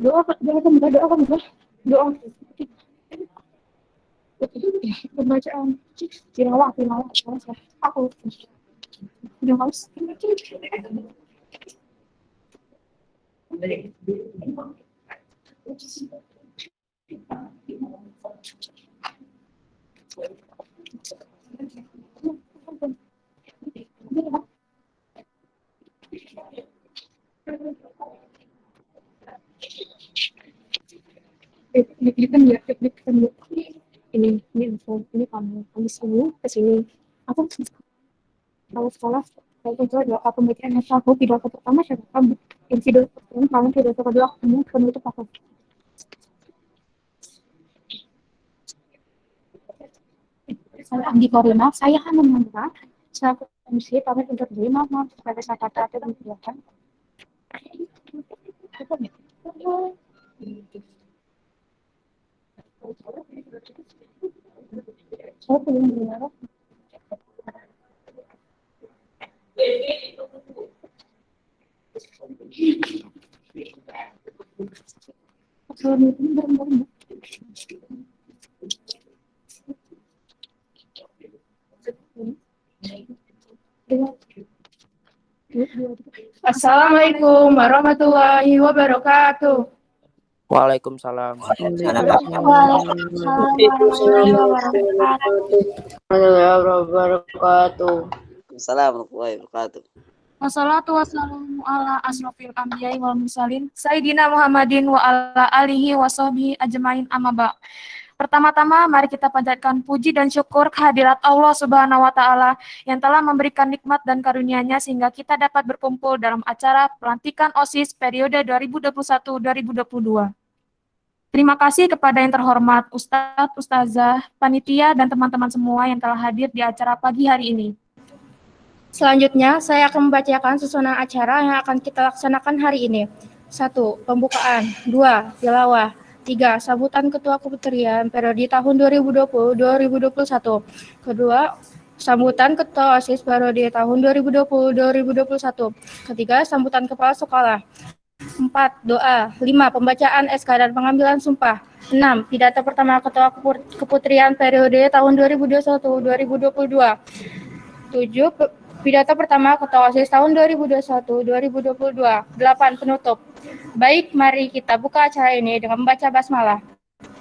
Doa doa pembacaan tilawah aku udah haus. Ini info ini kamu kesini aku kalau sekolah saya itu adalah pembacaan aku pidato pertama siapa kamu yang pidato pertama kamu pidato kedua kamu penutup aku saya Andi Korina saya akan meminta saya komisi pamit untuk diri maaf pada saat kata dan kegiatan saya belum dengar. Assalamualaikum warahmatullahi wabarakatuh. Waalaikumsalam. Waalaikumsalam warahmatullahi wabarakatuh. Assalamualaikum warahmatullahi wabarakatuh. Wassalatu wassalamu ala asrofil anbiya'i wal mursalin Sayyidina Muhammadin wa ala alihi wa sahbihi ajmain amma ba'. Pertama-tama mari kita panjatkan puji dan syukur kehadirat Allah Subhanahu wa taala yang telah memberikan nikmat dan karunia-Nya sehingga kita dapat berkumpul dalam acara pelantikan OSIS periode 2021-2022. Terima kasih kepada yang terhormat Ustadz, Ustazah, panitia, dan teman-teman semua yang telah hadir di acara pagi hari ini. Selanjutnya, saya akan membacakan susunan acara yang akan kita laksanakan hari ini. 1. Pembukaan. 2. Tilawah. 3. Sambutan Ketua Kementerian periode tahun 2020-2021. Kedua, sambutan Ketua OSIS periode tahun 2020-2021. Ketiga, sambutan Kepala Sekolah. 4. Doa. 5. Pembacaan SK dan pengambilan sumpah. 6. Pidato pertama Ketua Keputrian periode tahun 2021-2022. 7. Pidato pertama Ketua OSIS tahun 2021-2022. 8. Penutup. Baik, mari kita buka acara ini dengan membaca basmalah.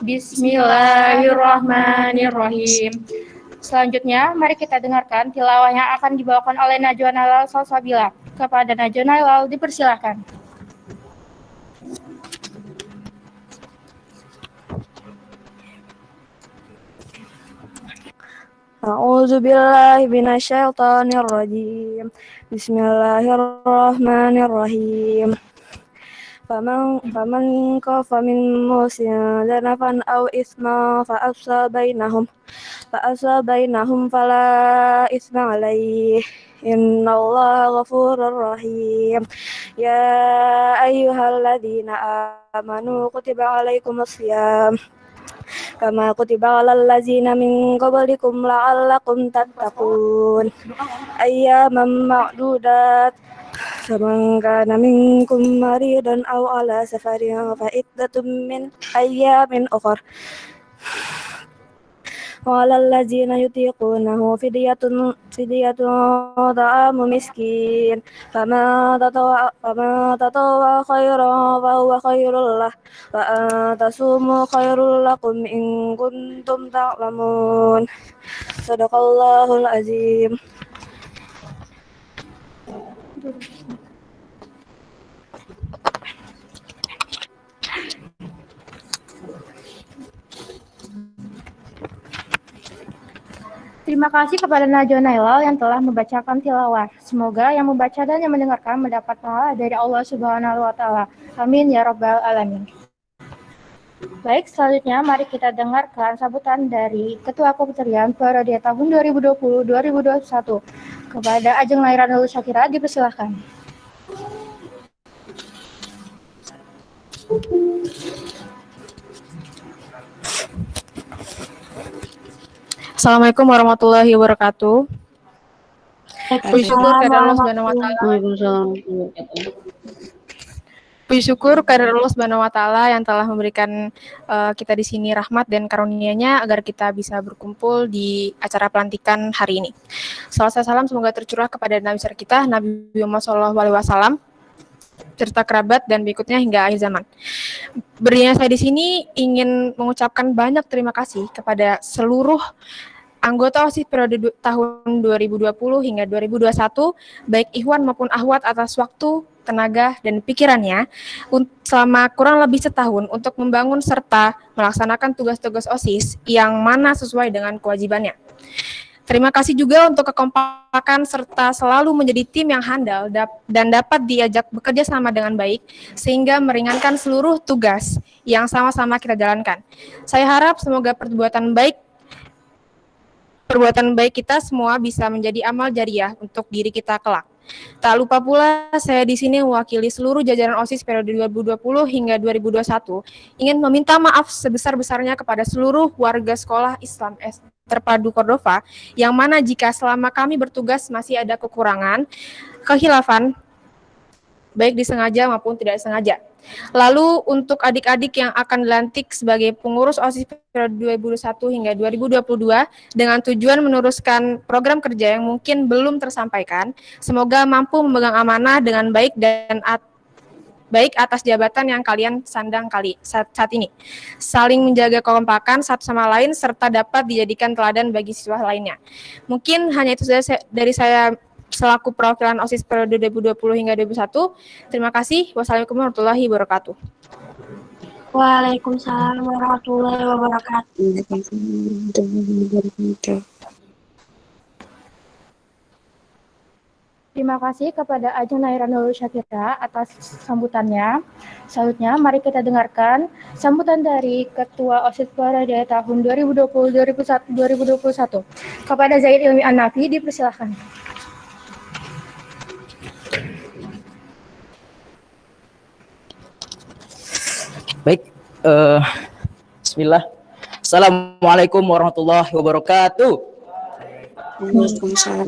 Bismillahirrahmanirrahim. Selanjutnya, mari kita dengarkan tilawah yang akan dibawakan oleh Najwa Nailal Salsabila. Kepada Najwa Nailal dipersilakan. A'udzu billahi minasyaitonir rajim. Bismillahirrahmanirrahim. Faman khafa min musin zanafan aw isma fa asla bainahum fala isma alaih. Innallaha ghafurur rahim. Ya ayyuhalladzina amanu kutiba alaikumus syiyam kama kutiba alal ladzina min qablikum la'allakum tattaqun. Ayyaman ma'dudat. Faman kana minkum maridan aw ala safarin fa iddatun min ayyamin ukhra. Walal ladzina yutiqunahu fidyatun ta'amu miskin. Fama tatawwa khairan fa huwa khairul lah. Wa antasumu khairul lakum in kuntum ta'lamun. Shadaqallahul azim. Terima kasih kepada Najwa Nailal yang telah membacakan tilawah. Semoga yang membaca dan yang mendengarkan mendapat pahala dari Allah Subhanahu wa taala. Amin ya rabbal alamin. Baik, selanjutnya mari kita dengarkan sambutan dari Ketua Kementerian periode tahun 2020-2021. Kepada Ajeng Lairanul Syakira dipersilakan. Assalamualaikum warahmatullahi wabarakatuh. Puji syukur kepada Allah Subhanahu wa taala. Puji syukur kepada Allah Subhanahu wa taala yang telah memberikan kita di sini rahmat dan karunia-Nya agar kita bisa berkumpul di acara pelantikan hari ini. Salam salam semoga tercurah kepada Nabi besar kita Nabi Muhammad SAW serta kerabat dan berikutnya hingga akhir zaman. Berdirinya saya di sini ingin mengucapkan banyak terima kasih kepada seluruh anggota OSIS periode tahun 2020 hingga 2021, baik Ikhwan maupun Akhwat atas waktu, tenaga, dan pikirannya selama kurang lebih setahun untuk membangun serta melaksanakan tugas-tugas OSIS yang mana sesuai dengan kewajibannya. Terima kasih juga untuk kekompakan serta selalu menjadi tim yang handal dan dapat diajak bekerja sama dengan baik sehingga meringankan seluruh tugas yang sama-sama kita jalankan. Saya harap semoga perbuatan baik kita semua bisa menjadi amal jariah untuk diri kita kelak. Tak lupa pula saya di sini mewakili seluruh jajaran OSIS periode 2020 hingga 2021 ingin meminta maaf sebesar-besarnya kepada seluruh warga sekolah Islam Terpadu Cordova yang mana jika selama kami bertugas masih ada kekurangan, khilafan baik disengaja maupun tidak disengaja. Lalu untuk adik-adik yang akan dilantik sebagai pengurus OSIS periode 2021 hingga 2022 dengan tujuan meneruskan program kerja yang mungkin belum tersampaikan, semoga mampu memegang amanah dengan baik dan baik atas jabatan yang kalian sandang saat ini. Saling menjaga kekompakan satu sama lain serta dapat dijadikan teladan bagi siswa lainnya. Mungkin hanya itu saja dari saya selaku perwakilan OSIS periode 2020 hingga 2021. Terima kasih. Wassalamualaikum warahmatullahi wabarakatuh. Waalaikumsalam warahmatullahi wabarakatuh. Terima kasih kepada Ajeng Naira Nurul Syakira atas sambutannya. Selanjutnya, mari kita dengarkan sambutan dari Ketua OSIS periode tahun 2020-2021. Kepada Zaid Ilmi An-Nafi, dipersilakan. Baik, bismillah. Assalamualaikum warahmatullahi wabarakatuh. Waalaikumsalam.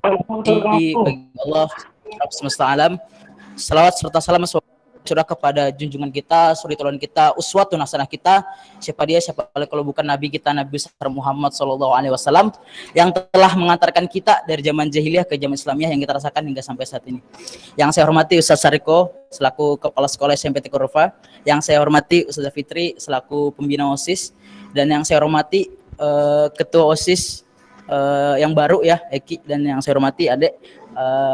Alhamdulillah, bagi Allah semesta alam, salawat serta salam curah kepada junjungan kita, suri teladan kita, uswatun hasanah kita. Siapa kalau bukan Nabi kita, Nabi besar Muhammad SAW yang telah mengantarkan kita dari zaman jahiliyah ke zaman Islamiyah yang kita rasakan hingga sampai saat ini. Yang saya hormati Ustaz Sariko selaku Kepala Sekolah SMP Cordova, yang saya hormati Ustazah Fitri selaku pembina OSIS, dan yang saya hormati Ketua OSIS yang baru ya Eki, dan yang saya hormati Adek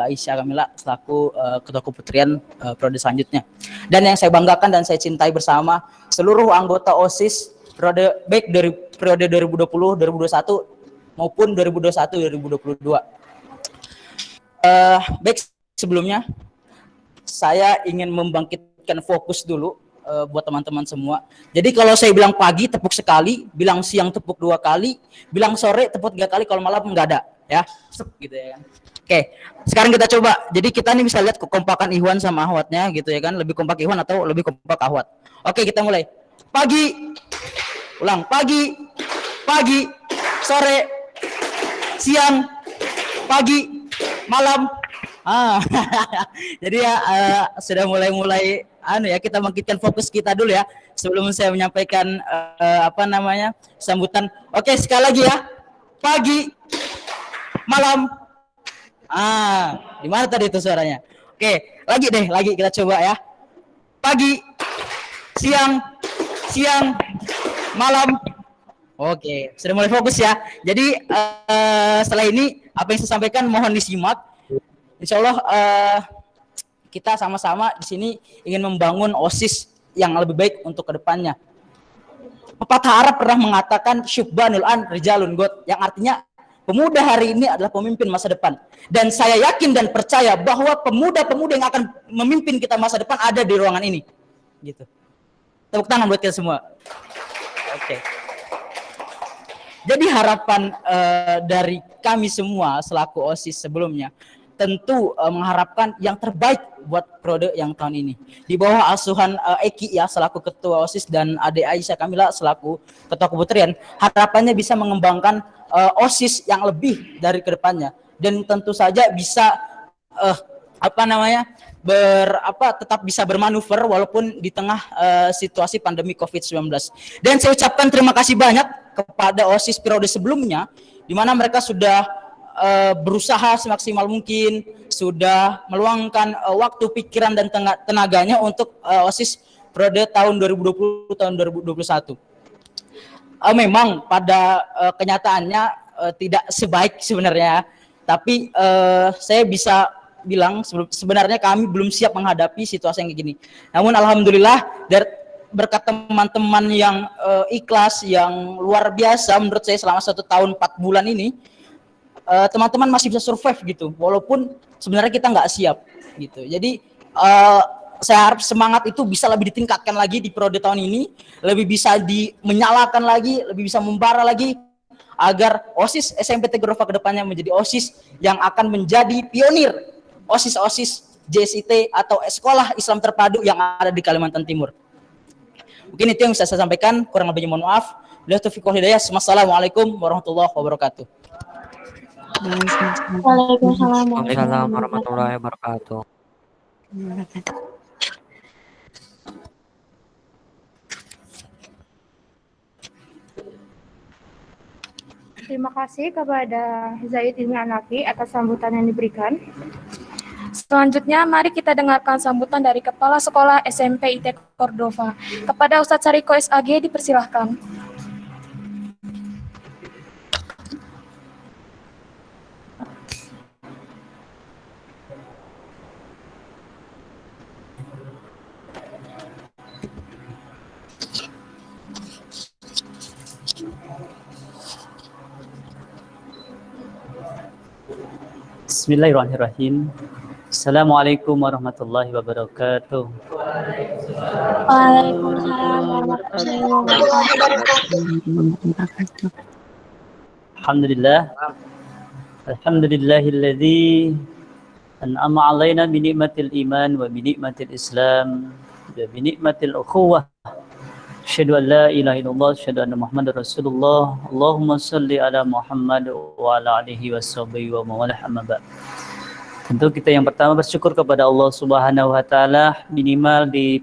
Aisyah Kamila selaku Ketua Keputrian periode selanjutnya. Dan yang saya banggakan dan saya cintai bersama seluruh anggota OSIS periode baik dari periode 2020, 2021 maupun 2021, 2022. Baik, sebelumnya saya ingin membangkitkan fokus dulu buat teman-teman semua. Jadi kalau saya bilang pagi tepuk sekali, bilang siang tepuk 2 kali, bilang sore tepuk 3 kali, kalau malam enggak ada ya. Gitu ya kan. Oke, sekarang kita coba. Jadi kita nih bisa lihat kekompakan Ikhwan sama Akhwatnya gitu ya kan. Lebih kompak Ikhwan atau lebih kompak Akhwat. Oke, kita mulai. Pagi. Ulang. Pagi. Pagi. Sore. Siang. Pagi. Malam. Jadi ya sudah mulai ya, kita bangkitkan fokus kita dulu ya sebelum saya menyampaikan sambutan. Oke, sekali lagi ya. Pagi. Malam. Di mana tadi itu suaranya? Oke, lagi kita coba ya. Pagi, siang, malam. Oke, sudah mulai fokus ya. Jadi setelah ini apa yang saya sampaikan mohon disimak. Insya Allah kita sama-sama di sini ingin membangun OSIS yang lebih baik untuk kedepannya. Pepatah Arab pernah mengatakan syubbanul an rijalun god, yang artinya pemuda hari ini adalah pemimpin masa depan. Dan saya yakin dan percaya bahwa pemuda-pemuda yang akan memimpin kita masa depan ada di ruangan ini. Gitu. Tepuk tangan buat kita semua. Oke. Jadi harapan dari kami semua selaku OSIS sebelumnya tentu mengharapkan yang terbaik buat periode yang tahun ini. Di bawah asuhan Eki ya selaku Ketua OSIS dan Ade Aisyah Kamila selaku Ketua Keputrian, harapannya bisa mengembangkan OSIS yang lebih dari kedepannya, dan tentu saja bisa tetap bisa bermanuver walaupun di tengah situasi pandemi COVID-19. Dan saya ucapkan terima kasih banyak kepada OSIS periode sebelumnya, di mana mereka sudah berusaha semaksimal mungkin, sudah meluangkan waktu, pikiran, dan tenaganya untuk OSIS periode tahun 2020 tahun 2021. Memang pada kenyataannya tidak sebaik sebenarnya, tapi saya bisa bilang sebenarnya kami belum siap menghadapi situasi yang kayak gini. Namun alhamdulillah berkat teman-teman yang ikhlas, yang luar biasa menurut saya selama 1 tahun 4 bulan ini, teman-teman masih bisa survive gitu, walaupun sebenarnya kita nggak siap gitu. Jadi saya harap semangat itu bisa lebih ditingkatkan lagi di periode tahun ini, lebih bisa menyalakan lagi, lebih bisa membara lagi, agar OSIS SMP Teguh Nova kedepannya menjadi OSIS yang akan menjadi pionir OSIS JSIT atau Sekolah Islam Terpadu yang ada di Kalimantan Timur. Mungkin itu yang bisa saya sampaikan, kurang lebihnya mohon maaf. Billahi taufiq wal hidayah. Wassalamualaikum warahmatullahi wabarakatuh. Waalaikumsalam warahmatullahi wabarakatuh. Terima kasih kepada Zaid Ilmi Anafi atas sambutan yang diberikan. Selanjutnya, mari kita dengarkan sambutan dari Kepala Sekolah SMP IT Cordova. Kepada Ustadz Sariko SAG, dipersilahkan. Bismillahirrahmanirrahim. Assalamualaikum warahmatullahi wabarakatuh. Waalaikumsalam warahmatullahi wabarakatuh. Alhamdulillah. Alhamdulillahilladzi an'ama 'alaina bi ni'matil iman wa bi ni'matil islam wa bi ni'matil ukhuwah. Asyhadu an la ilaha illallah, asyhadu anna Muhammadar Rasulullah. Allahumma shalli ala Muhammad wa ala alihi washabihi wa mawalah, amma ba'd. Tentu kita yang pertama bersyukur kepada Allah Subhanahu wa taala, minimal di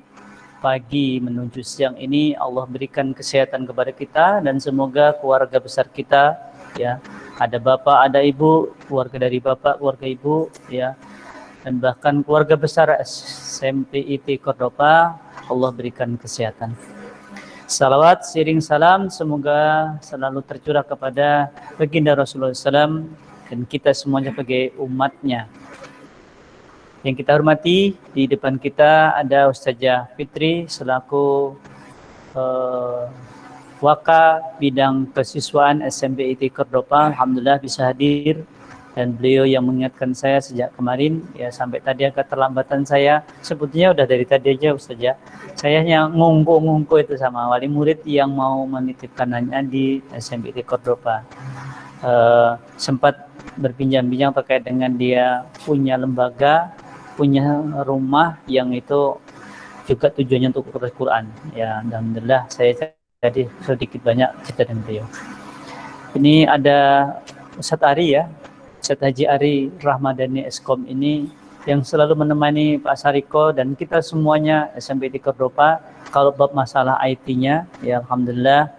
pagi menuju siang ini Allah berikan kesehatan kepada kita, dan semoga keluarga besar kita, ya, ada bapak, ada ibu, keluarga dari bapak, keluarga ibu, ya, dan bahkan keluarga besar SMP IT Cordova, Allah berikan kesehatan. Salawat, siring salam semoga selalu tercurah kepada baginda Rasulullah SAW dan kita semuanya sebagai umatnya. Yang kita hormati, di depan kita ada Ustazah Fitri selaku Waka bidang kesiswaan SMP IT Cordova. Alhamdulillah bisa hadir, dan beliau yang mengingatkan saya sejak kemarin, ya, sampai tadi agak terlambatan saya. Sebetulnya udah dari tadi aja Ustazah. Saya yang ngungku itu sama wali murid yang mau menitipkan anaknya di SMP IT Cordova. Sempat berbincang-bincang terkait dengan dia punya lembaga, punya rumah yang itu juga tujuannya untuk Quran. Ya, alhamdulillah saya jadi sedikit banyak cerita dengan beliau. Ini ada Ustadz Ari, ya, Ustadz Haji Ari Rahmadani Eskom ini yang selalu menemani Pak Sariko dan kita semuanya SMP di Cordova kalau bab masalah IT-nya, ya alhamdulillah.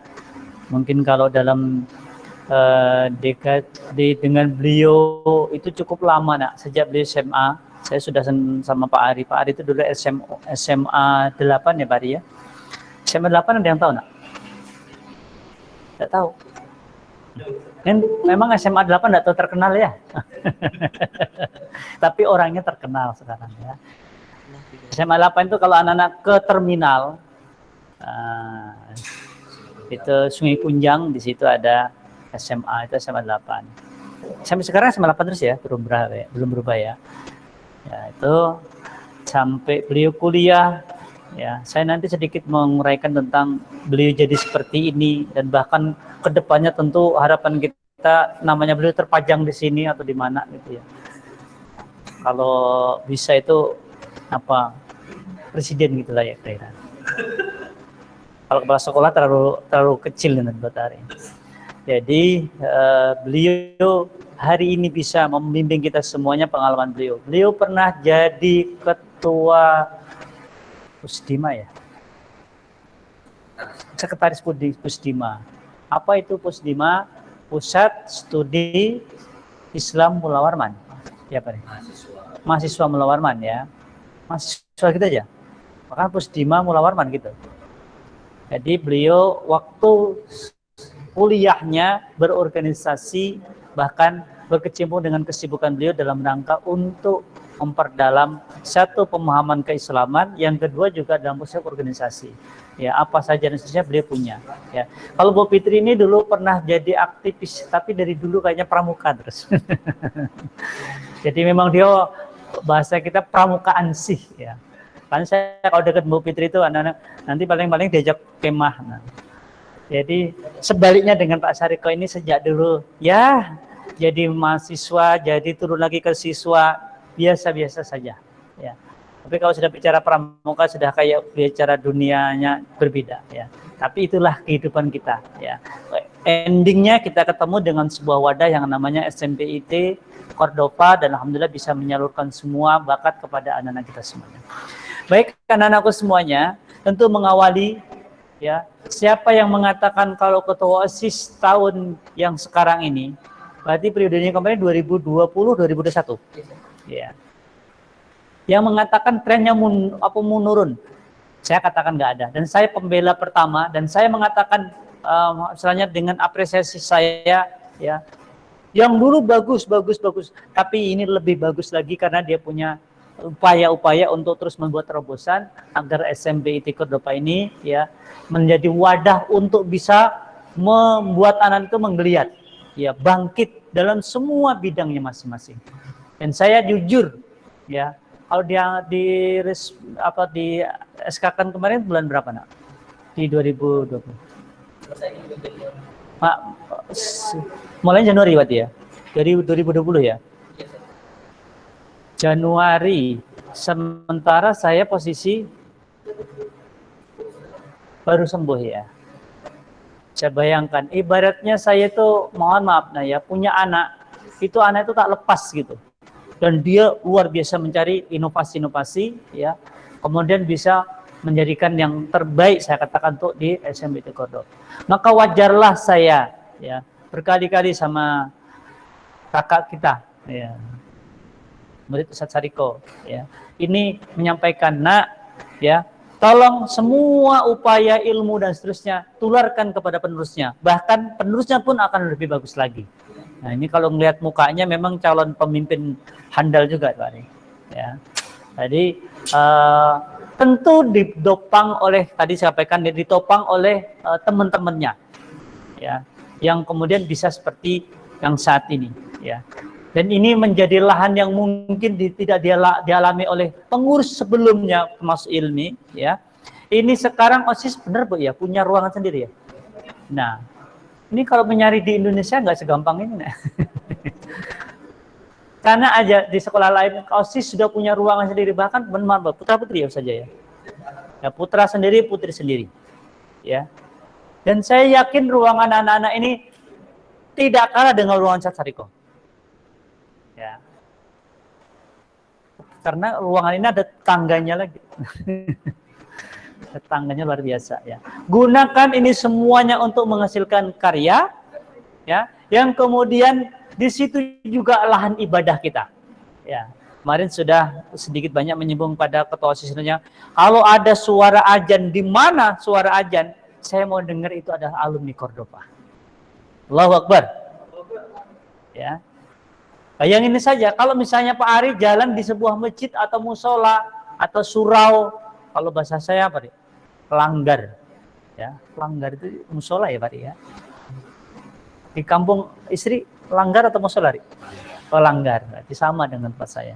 Mungkin kalau dalam dekade dengan beliau itu cukup lama, nak. Sejak beliau SMA, saya sudah sama Pak Ari. Pak Ari itu dulu SMA 8 ya Pak Ari, ya. SMA 8 ada yang tahu, nak? Tidak tahu. Memang SMA 8 tidak tahu terkenal, ya. Tapi orangnya terkenal sekarang, ya. SMA 8 itu kalau anak-anak ke terminal, itu Sungai Kunjang, di situ ada SMA, itu SMA 8. Sampai sekarang SMA 8 terus, ya, belum berubah, ya. Ya, itu sampai beliau kuliah, ya. Saya nanti sedikit menguraikan tentang beliau jadi seperti ini, dan bahkan kedepannya tentu harapan kita namanya beliau terpajang di sini atau di mana gitu, ya. Kalau bisa itu apa, presiden gitulah, ya, kira-kira. Kalau kepala sekolah terlalu kecil dengan buat hari. Jadi beliau hari ini bisa membimbing kita semuanya pengalaman beliau. Beliau pernah jadi ketua Pusdima ya, sekretaris Pusdima. Apa itu Pusdima? Pusat Studi Islam Mula Warman. Ya Pak. Mahasiswa Mula Warman ya. Mahasiswa kita aja. Maka Pusdima Mula Warman gitu. Jadi beliau waktu kuliahnya berorganisasi, bahkan berkecimpung dengan kesibukan beliau dalam rangka untuk memperdalam satu pemahaman keislaman, yang kedua juga dalam proses organisasi. Ya, apa saja dan seterusnya beliau punya. Ya, kalau Bu Fitri ini dulu pernah jadi aktivis, tapi dari dulu kayaknya pramuka terus. Jadi memang dia bahasa kita pramukaan sih. Ya, kan saya kalau dekat Bu Fitri itu anak-anak nanti paling-paling diajak kemah. Nah, jadi sebaliknya dengan Pak Sariko ini sejak dulu ya jadi mahasiswa, jadi turun lagi ke siswa, biasa-biasa saja ya. Tapi kalau sudah bicara pramuka sudah kayak bicara dunianya berbeda ya. Tapi itulah kehidupan kita ya. Endingnya kita ketemu dengan sebuah wadah yang namanya SMPIT Cordova, dan alhamdulillah bisa menyalurkan semua bakat kepada anak-anak kita semuanya. Baik anak-anakku semuanya, tentu mengawali ya, siapa yang mengatakan kalau ketua OSIS tahun yang sekarang ini, berarti periodenya kemarin 2020-2021. Ya. Yang mengatakan trennya menurun, saya katakan nggak ada. Dan saya pembela pertama, dan saya mengatakan misalnya dengan apresiasi saya, ya, yang dulu bagus, tapi ini lebih bagus lagi karena dia punya upaya-upaya untuk terus membuat terobosan agar SMPIT Cordova ini ya menjadi wadah untuk bisa membuat anak itu menggeliat, ya, bangkit dalam semua bidangnya masing-masing. Dan saya jujur, ya, kalau dia di SK-kan kemarin bulan berapa nak? Di 2020. Pak, mulai Januari berarti ya? Dari 2020 ya? Januari, sementara saya posisi baru sembuh ya. Saya bayangkan, ibaratnya saya itu, mohon maaf nah ya, punya anak, itu anak itu tak lepas gitu. Dan dia luar biasa mencari inovasi-inovasi ya, kemudian bisa menjadikan yang terbaik saya katakan untuk di SMPIT Cordova. Maka wajarlah saya ya berkali-kali sama kakak kita ya, murid Ustadz Sariko ya, ini menyampaikan, nak ya, tolong semua upaya ilmu dan seterusnya tularkan kepada penerusnya, bahkan penerusnya pun akan lebih bagus lagi. Nah ini kalau melihat mukanya memang calon pemimpin handal juga Pak ya. Jadi tentu ditopang oleh, tadi saya sampaikan, ditopang oleh teman-temannya ya, yang kemudian bisa seperti yang saat ini ya. Dan ini menjadi lahan yang mungkin tidak dialami oleh pengurus sebelumnya termasuk Ilmi ya. Ini sekarang OSIS benar Bu ya, punya ruangan sendiri ya. Nah, ini kalau mencari di Indonesia nggak segampang ini. Nah. Karena aja di sekolah lain OSIS sudah punya ruangan sendiri, bahkan benar putra putri ya saja ya. Ya, putra sendiri, putri sendiri. Ya. Dan saya yakin ruangan anak-anak ini tidak kalah dengan ruangan Ustadz Sariko. Ya. Karena ruangan ini ada tangganya lagi. Tangganya luar biasa ya. Gunakan ini semuanya untuk menghasilkan karya ya, yang kemudian di situ juga lahan ibadah kita. Ya. Kemarin sudah sedikit banyak menyinggung pada ketua OSIS-nya. Kalau ada suara azan, di mana suara azan, saya mau dengar itu adalah alumni Cordova. Allahu Akbar. Ya. Bayangin saja kalau misalnya Pak Ari jalan di sebuah masjid atau musola atau surau, kalau bahasa saya apa nih? Langgar. Ya, langgar itu musola ya Pak ya. Di kampung istri langgar atau musola? Oh, langgar. Berarti sama dengan tempat saya.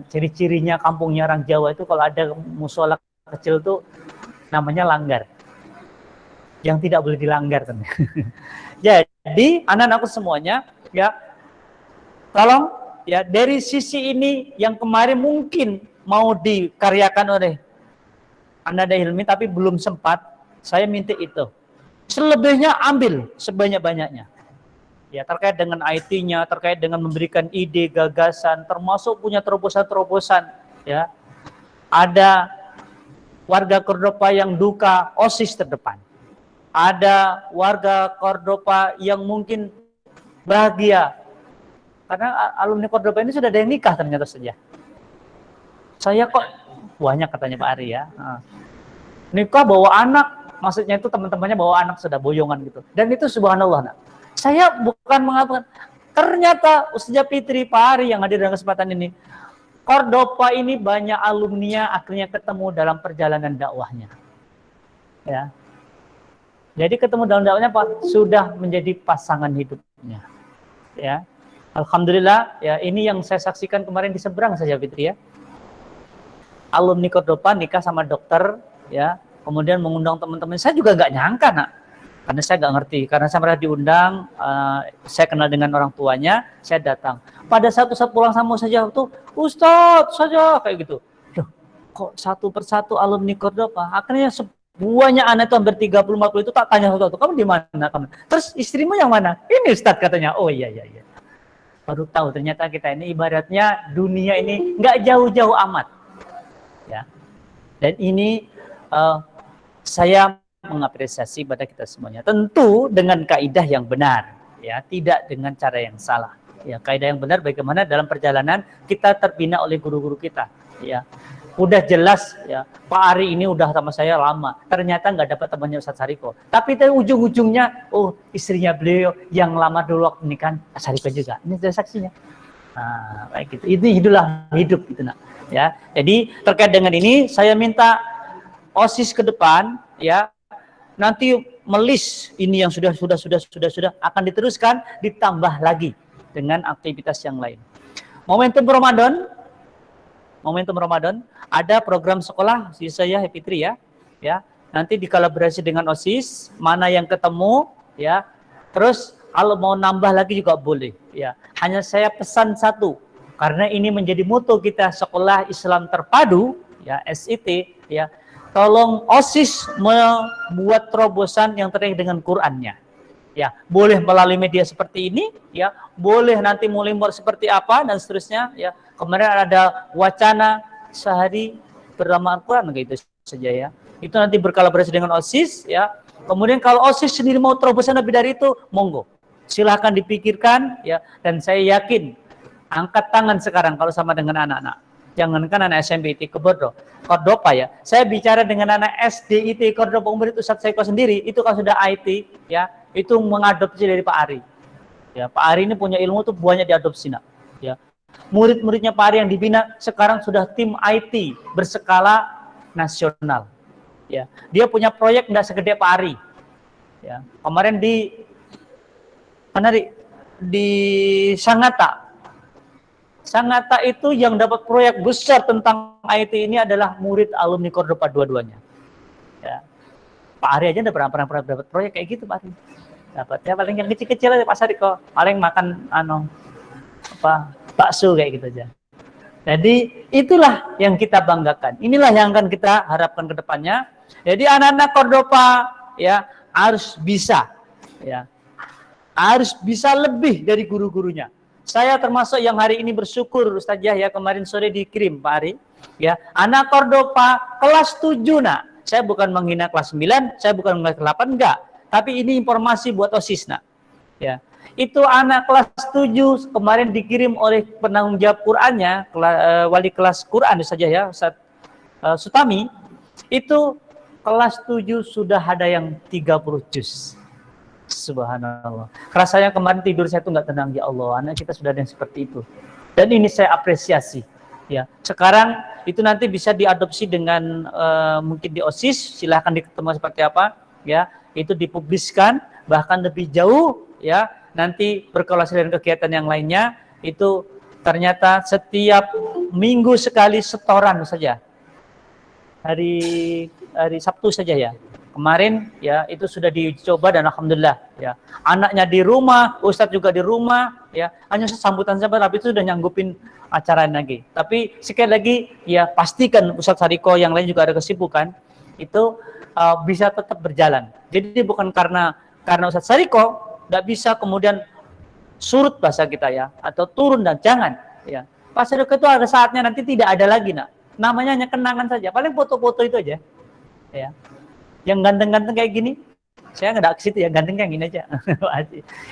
Ciri-cirinya kampungnya orang Jawa itu kalau ada musola kecil tuh namanya langgar. Yang tidak boleh dilanggar. Jadi anak-anakku semuanya ya, tolong ya, dari sisi ini yang kemarin mungkin mau dikaryakan oleh Anda Hilmi tapi belum sempat, saya minta itu. Selebihnya ambil sebanyak-banyaknya. ya terkait dengan IT-nya, terkait dengan memberikan ide, gagasan, termasuk punya terobosan-terobosan, ya. Ada warga Cordoba yang duka OSIS terdepan. Ada warga Cordoba yang mungkin bahagia karena alumni Cordoba ini sudah ada yang nikah ternyata saja. Saya kok banyak katanya Pak Ari ya. Nikah bawa anak, maksudnya itu teman-temannya bawa anak sudah boyongan gitu. Dan itu subhanallah, nak. Saya bukan mengatakan, ternyata Ustazah Fitri, Pak Ari yang hadir dalam kesempatan ini, Cordoba ini banyak alumninya akhirnya ketemu dalam perjalanan dakwahnya. Ya. Jadi ketemu dalam dakwahnya Pak, sudah menjadi pasangan hidupnya. Ya. Alhamdulillah, ya ini yang saya saksikan kemarin di seberang saja Fitri ya. Alumni Cordoba nikah sama dokter, ya. Kemudian mengundang teman-teman. Saya juga nggak nyangka, nak. Karena saya nggak ngerti. Karena saya pernah diundang, saya kenal dengan orang tuanya, saya datang. Pada saat pulang sama saja tuh, Ustadz saja kayak gitu. Loh, kok satu persatu alumni Cordoba? Akhirnya semuanya anak itu hampir 30-40 itu tak tanya satu-satu. Kamu di mana? Kamu? Terus istrimu yang mana? Ini Ustadz katanya. Oh iya. Baru tahu ternyata kita ini ibaratnya dunia ini nggak jauh-jauh amat. Ya. Dan ini saya mengapresiasi pada kita semuanya. Tentu dengan kaidah yang benar, ya, tidak dengan cara yang salah. Ya, kaidah yang benar bagaimana dalam perjalanan kita terbina oleh guru-guru kita. Ya, udah jelas ya. Pak Ari ini udah sama saya lama. Ternyata nggak dapat temannya Ustadz Sariko. Tapi ujung-ujungnya, oh istrinya beliau yang lama dulu waktu nikahan Sariko juga. Ini sudah saksinya. Nah, kayak gitu. Ini hidup gitu, nak. Ya, jadi terkait dengan ini saya minta OSIS ke depan, ya. Nanti melis ini yang sudah akan diteruskan, ditambah lagi dengan aktivitas yang lain. Momentum Ramadan ada program sekolah di saya Fitri ya. Ya, nanti dikolaborasi dengan OSIS, mana yang ketemu ya. Terus kalau mau nambah lagi juga boleh ya. Hanya saya pesan satu, karena ini menjadi moto kita Sekolah Islam Terpadu ya, SIT ya. Tolong OSIS membuat terobosan yang terkait dengan Qur'annya. Ya, boleh melalui media seperti ini, ya, boleh nanti mulai seperti apa dan seterusnya. Ya, kemarin ada wacana sehari bernama Al-Quran gitu saja ya. Itu nanti berkolaborasi dengan OSIS, ya. Kemudian kalau OSIS sendiri mau terobosan lebih dari itu, monggo, silahkan dipikirkan, ya. Dan saya yakin angkat tangan sekarang kalau sama dengan anak-anak. Jangankan anak SMP IT Cordoba ya. Saya bicara dengan anak SD IT Cordoba umur itu Ustadz Saiko sendiri, itu kalau sudah IT ya, itu mengadopsi dari Pak Ari. Ya, Pak Ari ini punya ilmu tuh banyak diadopsi, nak. Ya. Murid-muridnya Pak Ari yang dibina sekarang sudah tim IT berskala nasional. Ya. Dia punya proyek enggak segede Pak Ari. Ya. Kemarin di Sangatta itu yang dapat proyek besar tentang IT ini adalah murid alumni Cordoba dua-duanya. Ya. Pak Ari aja udah pernah dapat proyek kayak gitu Pak Ari. Dapatnya paling yang kecil-kecil aja Pak Sariko, paling makan bakso kayak gitu aja. Jadi itulah yang kita banggakan. Inilah yang akan kita harapkan ke depannya. Jadi anak-anak Cordoba ya harus bisa ya. Harus bisa lebih dari guru-gurunya. Saya termasuk yang hari ini bersyukur Ustazah ya, kemarin sore dikirim Pak Ari ya, anak Cordoba kelas 7 nak. Saya bukan menghina kelas 9, saya bukan menghina kelas 8 enggak, tapi ini informasi buat OSIS nak. Ya. Itu anak kelas 7 kemarin dikirim oleh penanggung jawab Qur'annya, wali kelas Qur'an saja ya, Ustaz Sutami. Itu kelas 7 sudah ada yang 30 juz. Subhanallah. Rasanya kemarin tidur saya tuh nggak tenang, ya Allah, anak kita sudah ada yang seperti itu. Dan ini saya apresiasi. Ya, sekarang itu nanti bisa diadopsi dengan mungkin di OSIS, silahkan diketemu seperti apa, ya, itu dipubliskan, bahkan lebih jauh, ya, nanti berkolaborasi dengan kegiatan yang lainnya, itu ternyata setiap minggu sekali setoran saja. Hari Sabtu saja ya. Kemarin ya itu sudah dicoba dan alhamdulillah ya. Anaknya di rumah, Ustadz juga di rumah ya. Hanya sambutan saja tapi itu sudah nyanggupin acara lagi. Tapi sekali lagi ya pastikan Ustadz Sariko yang lain juga ada kesibukan itu bisa tetap berjalan. Jadi bukan karena Ustadz Sariko nggak bisa kemudian surut bahasa kita ya, atau turun dan jangan ya. Pas sedekah itu ada saatnya nanti tidak ada lagi nak. Namanya hanya kenangan saja. Paling foto-foto itu aja. Ya. Yang ganteng-ganteng kayak gini, saya nggak ke situ ya, ganteng kayak gini aja.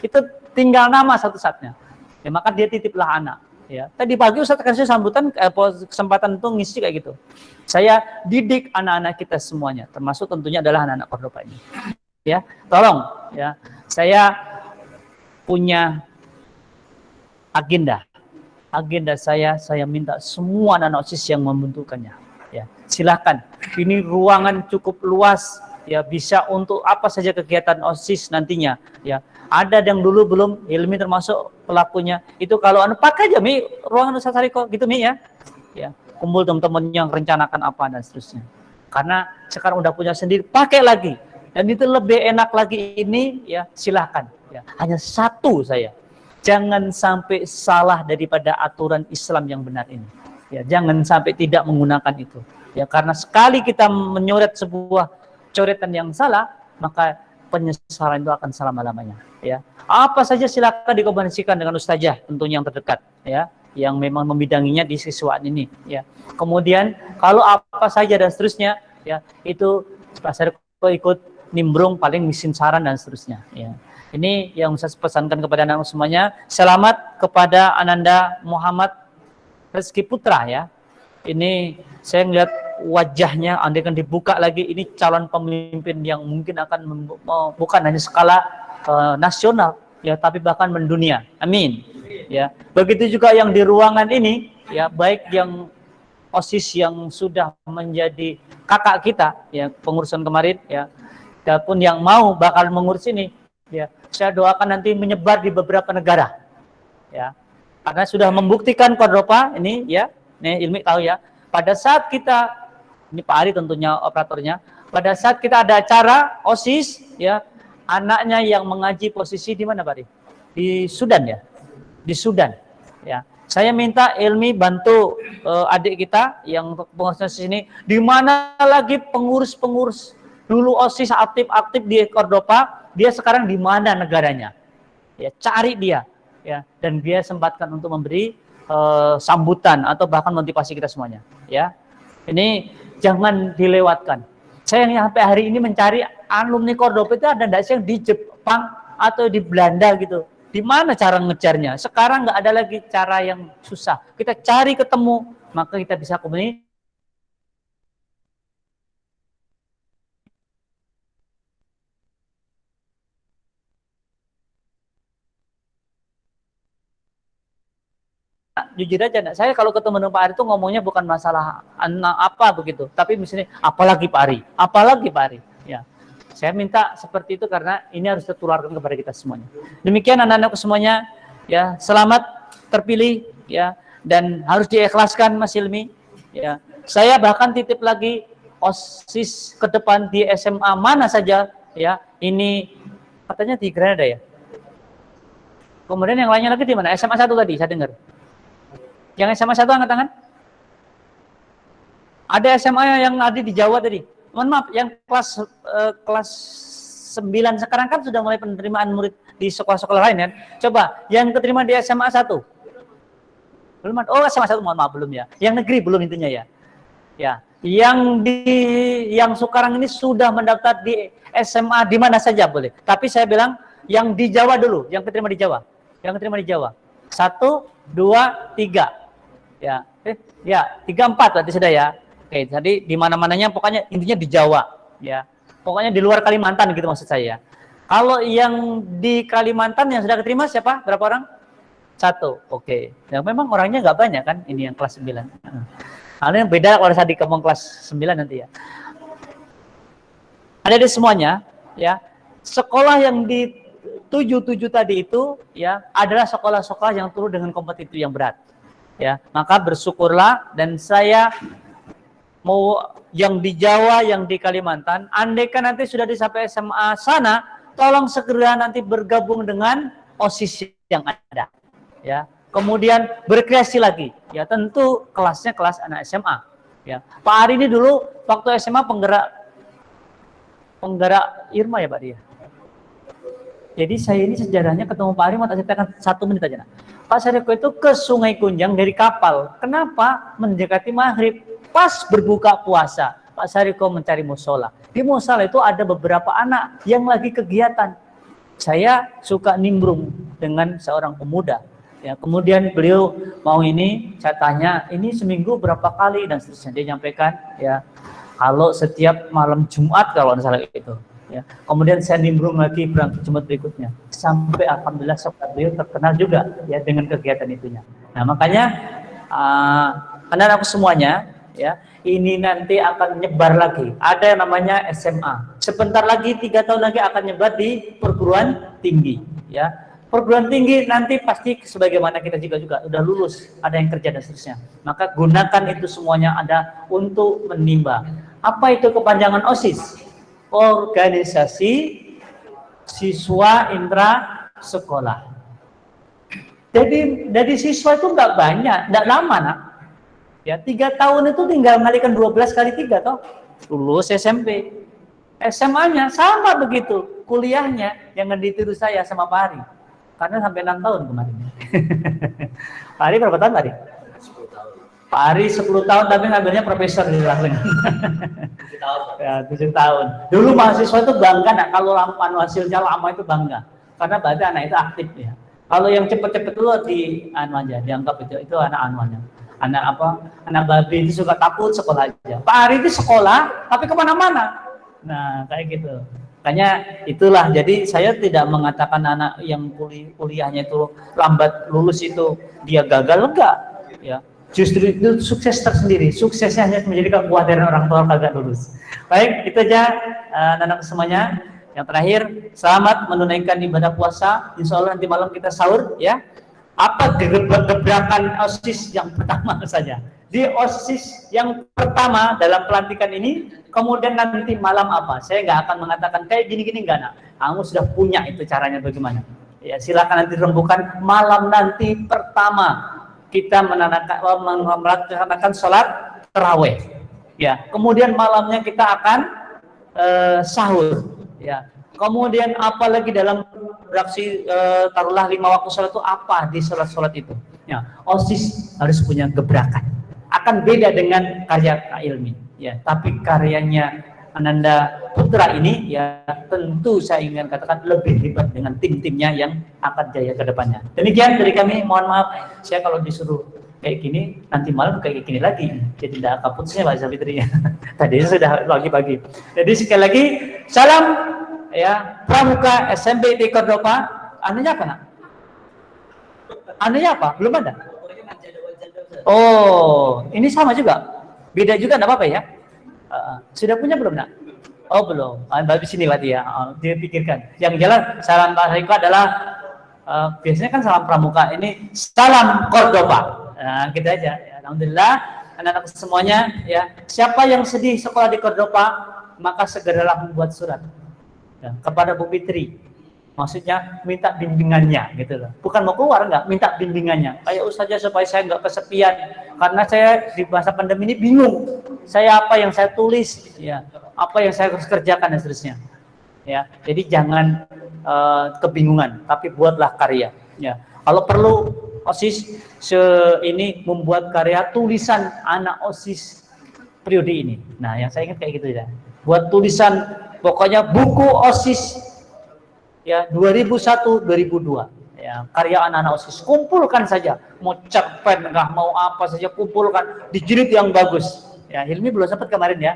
Itu tinggal nama satu saatnya. Ya, maka dia titiplah anak. Ya. Tadi pagi Ustaz kasih sambutan kesempatan itu ngisi kayak gitu. Saya didik anak-anak kita semuanya, termasuk tentunya adalah anak-anak Kordoba ini. Ya, tolong ya. Saya punya agenda saya minta semua anak OSIS yang membentukannya ya silakan, ini ruangan cukup luas ya, bisa untuk apa saja kegiatan OSIS nantinya ya. Ada yang dulu belum, Hilmi termasuk pelakunya, itu kalau pakai aja Mi ruangan Ustaz Hariko gitu Mi ya kumpul teman-teman yang rencanakan apa dan seterusnya, karena sekarang udah punya sendiri, pakai lagi dan itu lebih enak lagi ini ya, silahkan ya. Hanya satu saya, jangan sampai salah daripada aturan Islam yang benar ini. Ya, jangan sampai tidak menggunakan itu. Ya, karena sekali kita menyoret sebuah coretan yang salah, maka penyesalan itu akan selama-lamanya. Ya, apa saja silakan dikomunikasikan dengan ustazah tentunya yang terdekat, ya, yang memang membidanginya di siswaan ini. Ya, kemudian kalau apa saja dan seterusnya, ya, itu pasar ikut nimbrung paling misin saran dan seterusnya. Ya. Ini yang saya pesankan kepada anak semuanya. Selamat kepada Ananda Muhammad Rizky Putra ya. Ini saya melihat wajahnya, andai kan dibuka lagi, ini calon pemimpin yang mungkin akan bukan hanya skala nasional ya, tapi bahkan mendunia. Amin. Ya. Begitu juga yang di ruangan ini ya, baik yang OSIS yang sudah menjadi kakak kita ya, pengurusan kemarin ya, ataupun yang mau bakal mengurus ini. Ya, saya doakan nanti menyebar di beberapa negara, ya, karena sudah membuktikan Kordoba ini, ya, nih Ilmi tahu ya. Pada saat kita, ini Pak Ari tentunya operatornya, pada saat kita ada acara OSIS, ya, anaknya yang mengaji posisi di mana Pak Ari? Di Sudan ya, di Sudan, ya. Saya minta Ilmi bantu adik kita yang pengurus sini, di mana lagi pengurus-pengurus dulu OSIS aktif-aktif di Kordoba. Dia sekarang di mana negaranya? Ya, cari dia, ya, dan dia sempatkan untuk memberi sambutan atau bahkan motivasi kita semuanya. Ya, ini jangan dilewatkan. Saya yang sampai hari ini mencari alumni Kordoba itu ada nggak sih yang di Jepang atau di Belanda gitu? Di mana cara ngejarnya? Sekarang nggak ada lagi cara yang susah. Kita cari ketemu, maka kita bisa komunikasi. Jujur aja, saya kalau ketemu dengan Pak Ari itu ngomongnya bukan masalah anak apa begitu, tapi misalnya apalagi Pak Ari, ya. Saya minta seperti itu karena ini harus tertularkan kepada kita semuanya. Demikian anak-anak semuanya, ya, selamat terpilih, ya, dan harus diikhlaskan Mas Ilmi, ya. Saya bahkan titip lagi OSIS ke depan di SMA mana saja, ya. Ini katanya di Granada ya. Kemudian yang lainnya lagi di mana? SMA 1 tadi saya dengar. Yang SMA 1 angkat tangan. Ada SMA yang ada di Jawa tadi. Mohon maaf, yang kelas 9 sekarang kan sudah mulai penerimaan murid di sekolah-sekolah lain kan. Coba, yang keterima di SMA 1. Belum ada. Oh, SMA 1 mohon maaf belum ya. Yang negeri belum intinya ya. Ya, yang sekarang ini sudah mendaftar di SMA di mana saja boleh. Tapi saya bilang yang di Jawa dulu, yang keterima di Jawa. Yang keterima di Jawa. 1, 2, 3. Ya, 3, 4 berarti sudah ya. Oke, jadi di mana-mananya pokoknya intinya di Jawa, ya. Pokoknya di luar Kalimantan gitu maksud saya. Kalau yang di Kalimantan yang sudah keterima siapa? Berapa orang? 1. Oke. Ya memang orangnya nggak banyak kan, ini yang kelas 9. Nah, yang beda kalau saya dikembang kelas 9 nanti ya. Ada di semuanya, ya. Sekolah yang di 7 tadi itu ya adalah sekolah-sekolah yang turun dengan kompetitif yang berat. Ya, maka bersyukurlah, dan saya mau yang di Jawa, yang di Kalimantan, andaikan nanti sudah sampai SMA sana, tolong segera nanti bergabung dengan OSIS yang ada. Ya, kemudian berkreasi lagi. Ya, tentu kelasnya kelas anak SMA. Ya, Pak Ari ini dulu waktu SMA penggerak Irma ya Pak dia. Jadi saya ini sejarahnya ketemu Pak Ari, mau tak ceritakan 1 menit aja. Nak. Pak Sariko itu ke Sungai Kunjang dari kapal. Kenapa? Mendekati maghrib. Pas berbuka puasa, Pak Sariko mencari musola. Di musola itu ada beberapa anak yang lagi kegiatan. Saya suka nimbrung dengan seorang pemuda. Ya, kemudian beliau mau ini, saya tanya, ini seminggu berapa kali dan seterusnya. Dia nyampaikan, ya, kalau setiap malam Jumat kalau nggak salah itu. Ya. Kemudian saya nimbrung lagi berangkat Jumat berikutnya. Sampai alhamdulillah sekolah beliau terkenal juga ya dengan kegiatan itunya. Nah makanya anak aku semuanya ya ini nanti akan nyebar lagi. Ada yang namanya SMA. Sebentar lagi 3 tahun lagi akan nyebar di perguruan tinggi. Ya perguruan tinggi nanti pasti sebagaimana kita juga udah lulus, ada yang kerja dan seterusnya. Maka gunakan itu semuanya ada untuk menimba. Apa itu kepanjangan OSIS? Organisasi siswa intra sekolah. Jadi dari siswa itu nggak banyak, nggak lama nak. Ya 3 tahun itu tinggal ngalikan 12 kali 3 toh. Lulus SMP. SMA-nya sama begitu. Kuliahnya jangan ditiru saya sama Pak Ari. Karena sampai 6 tahun kemarin. Pak Ari berapa tahun Pak Ari? 10 tahun. Pak Ari 10 tahun tapi ngambilnya profesor di langsung. 7 tahun. Ya, 7 tahun. Dulu mahasiswa itu bangga nak kalau hasilnya lama itu bangga. Karena berarti anak itu aktif ya. Kalau yang cepet-cepet dulu di aja dianggap itu anak anuannya. Anak apa? Anak babi itu suka takut sekolah aja. Pak Ari itu sekolah tapi kemana-mana. Nah kayak gitu. Makanya itulah. Jadi saya tidak mengatakan anak yang kuliahnya itu lambat lulus itu dia gagal, enggak. Ya. Justru itu sukses tersendiri. Suksesnya hanya menjadi kekhawatiran orang tua kagak lulus. Baik, itu aja anak-anak semuanya. Yang terakhir, selamat menunaikan ibadah puasa. Insya Allah nanti malam kita sahur ya. Apa gebrakan OSIS yang pertama saja? Di OSIS yang pertama dalam pelantikan ini, kemudian nanti malam apa? Saya nggak akan mengatakan kayak gini-gini nggak nak. Kamu sudah punya itu caranya bagaimana? Ya silakan nanti rembukan malam nanti pertama kita melaksanakan sholat taraweh. Ya, kemudian malamnya kita akan sahur. Ya, kemudian apalagi dalam beraksi taruhlah 5 waktu sholat itu apa di sholat itu? Ya, OSIS harus punya gebrakan. Akan beda dengan karya ilmi. Ya, tapi karyanya Ananda Putra ini ya tentu saya ingin katakan lebih hebat dengan tim-timnya yang akan jaya ke depannya. Demikian dari kami, mohon maaf saya kalau disuruh kayak gini nanti malam kayak gini lagi. Jadi tidak akan putusnya Pak Zafitri. Tadi sudah pagi-pagi. Jadi sekali lagi salam ya Pramuka SMP di Cordova. Anunya apa nak? Anunya apa? Belum ada. Oh, ini sama juga. Beda juga enggak apa-apa ya? Sudah punya belum nak? Oh belum. Habis ini berarti ya. Dia pikirkan. Yang jelas salam Pak Sariko adalah biasanya kan salam Pramuka. Ini salam Cordova. Nah, gitu aja. Ya, alhamdulillah anak-anak semuanya ya. Siapa yang sedih sekolah di Cordova, maka segeralah membuat surat ya, kepada Bu Fitri. Maksudnya minta bimbingannya gitu loh. Bukan mau keluar enggak, minta bimbingannya. Kayak saja supaya saya enggak kesepian. Karena saya di masa pandemi ini bingung. Saya apa yang saya tulis ya, apa yang saya harus kerjakan dan seterusnya. Ya. Jadi jangan kebingungan, tapi buatlah karya ya. Kalau perlu OSIS ini membuat karya tulisan anak OSIS periode ini. Nah, yang saya ingat kayak gitu ya. Buat tulisan pokoknya buku OSIS ya 2001-2002 ya, karya anak-anak OSIS kumpulkan saja, mau cerpen enggak mau apa saja kumpulkan di jilid yang bagus ya. Hilmi belum sempat kemarin ya.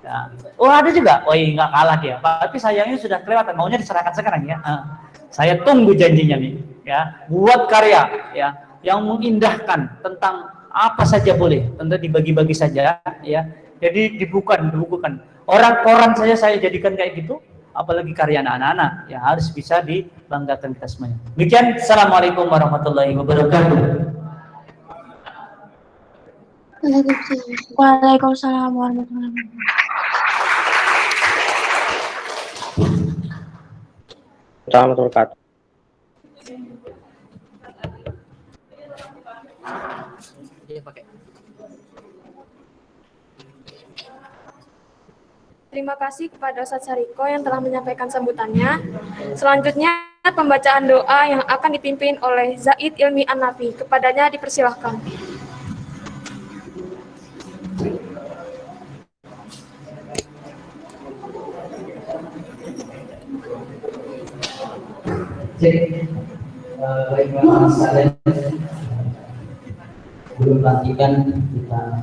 Ya. Oh ada juga, oh iya nggak kalah dia, tapi sayangnya sudah kelewatan, maunya diserahkan sekarang ya. Saya tunggu janjinya nih ya, buat karya ya yang mengindahkan tentang apa saja boleh, tentu dibagi-bagi saja ya. Jadi dibukukan orang koran saja saya jadikan kayak gitu. Apalagi karya anak-anak ya harus bisa dibanggakan kita semuanya. Demikian, assalamualaikum warahmatullahi wabarakatuh. Waalaikumsalam warahmatullahi wabarakatuh. Terima kasih kepada Ustadz Sariko yang telah menyampaikan sambutannya. Selanjutnya pembacaan doa yang akan dipimpin oleh Zaid Ilmi An-Nafi. Kepadanya dipersilahkan. Baiklah sekalian, belum pelantikan kita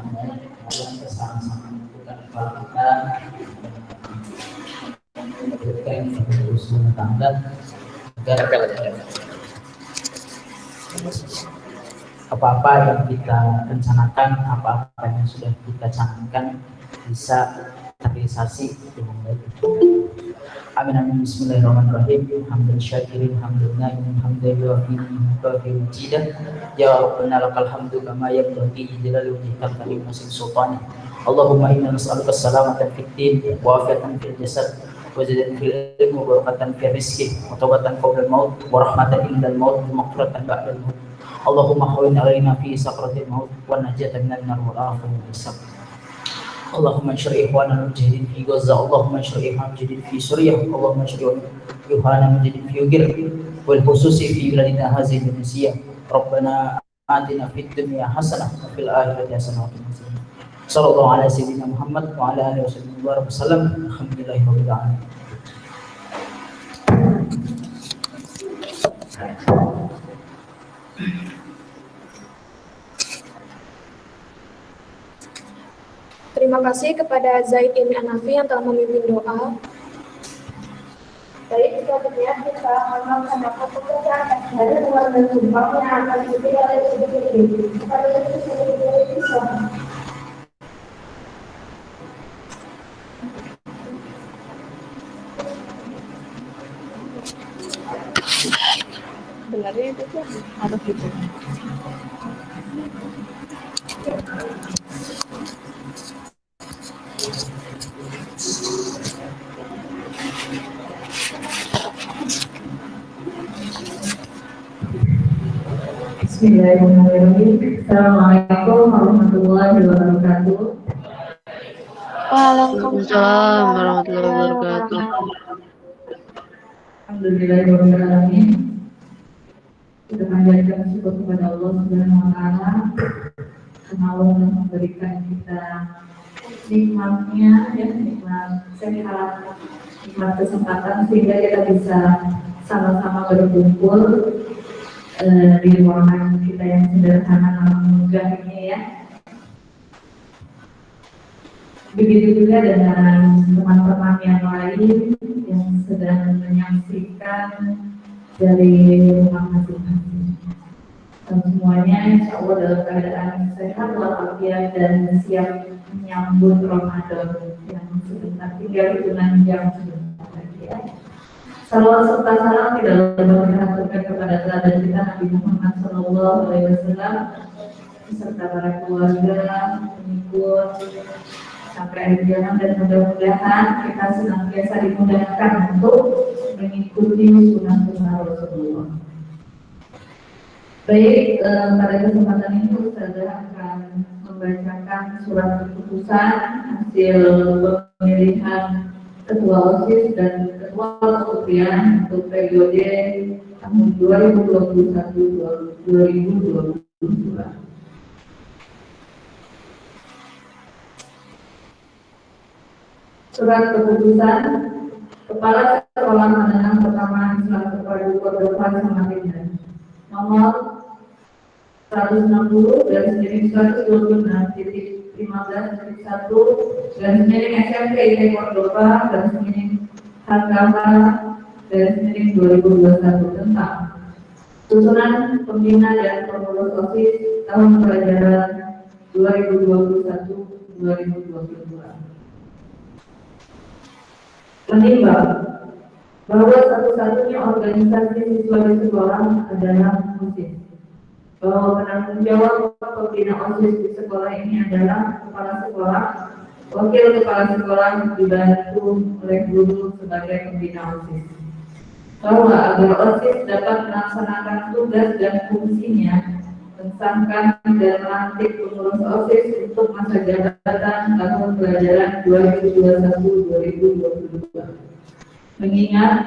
bersama-sama menentukan kepala kita, memberikan terus rumah tangga agar apa-apa yang kita rencanakan, apa-apa yang sudah kita canangkan bisa terrealisasi dengan baik. Amin amin bismillahirrahmanirrahim. Hamdan syakirin hamdan na'imin hamdan yuafi majidah. Ya Rabbana lakal hamdu kama yanbaghi li jalali wajhikal karim wa sultanik. Allahumma inna nas'aluka as-salamata fid din wa afiatan fil jasad wa zidatan fil ilmi wa barakatan fil rizqi wa tawbatan qabla al-maut wa rahmatan indal maut wa maghfiratan ba'da al-maut. Allahumma hawwin 'alaina fi sakratil maut wa najatan minan nar wal afiyatal hisab. Allahumma anshur ikhwana al-mujahidin fi Gaza, Allahumma anshur ikhwana al-mujahidin fi Suriah, Allahumma anshur ikhwana al-mujahidin fi Ugir wal khususi fi biladina hazihi Indonesia. Rabbana atina fid dunya hasanah wa fil akhirati hasanah wa qina adzabannar. Sallallahu ala sayyidina Muhammad wa ala alihi wasallam. Alhamdulillahirabbil alamin. Terima kasih kepada Zaid Ilmi An-Nafi yang telah memimpin doa. Baik, selanjutnya kita akan mendapat pekerjaan dari luar dan sumpah yang akan diikuti oleh sedikit. Pada sedikit bisa. Sebenarnya itu tuh harus gitu. Bismillahirrahmanirrahim. Assalamualaikum warahmatullahi wabarakatuh. Waalaikumsalam warahmatullahi wabarakatuh. Alhamdulillahirrahmanirrahim. Kita panjatkan syukur kepada Allah Subhanahu wa Ta'ala karena Allah telah memberikan kita nikmatnya, ya, nikmat sehat, nikmat kesempatan sehingga kita bisa sama-sama berkumpul di ruangan kita yang sederhana namun megah ini, ya. Begitu juga dengan teman-teman yang lain yang sedang menyaksikan dari rumah masing-masing. Dan semuanya insya Allah dalam keadaan sehat walafiat dan siap menyambut Ramadan yang sebentar tinggal hitungan jam sebentar lagi, ya. Salawat serta salam tidak lupa kita haturkan kepada teladan kita Nabi Muhammad SAW beserta para keluarga, pengikut sampai akhir zaman, dan mudah-mudahan kita senantiasa dimudahkan untuk mengikuti sunnah-sunnah Rasulullah. Baik, pada kesempatan ini Ustazah akan membacakan surat keputusan hasil pemilihan Ketua OSIS dan Ketua Kementerian untuk periode tahun 2021-2022. Surat keputusan Kepala Sekolah Menengah Pertama Islam Terpadu Kordoba Samarinda nomor 160/126.15/1 SMP IT Kordoba /Hagama/2021 tentang susunan pembina dan pengurus OSIS tahun pelajaran 2021-2022. Menimbang bahwa satu-satunya organisasi siswa di sekolah adalah OSIS, bahwa penanggung jawab pembina OSIS di sekolah ini adalah kepala sekolah, wakil kepala sekolah dibantu oleh guru sebagai pembina OSIS, bahwa agar OSIS dapat melaksanakan tugas dan fungsinya, mensahkan dan melantik pengurus OSIS untuk masa jabatan tahun pelajaran 2021-2022. Mengingat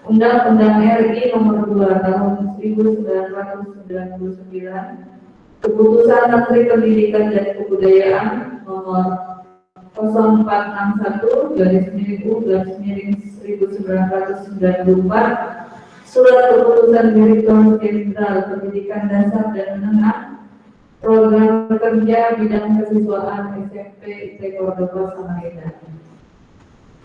Undang-Undang RI Nomor 2 Tahun 1999, Keputusan Menteri Pendidikan dan Kebudayaan Nomor 0461/1994, Surat Keputusan Direktur Jenderal Pendidikan Dasar dan Menengah, Program Kerja Bidang Kesiswaan SMP IT Cordoba Samarinda.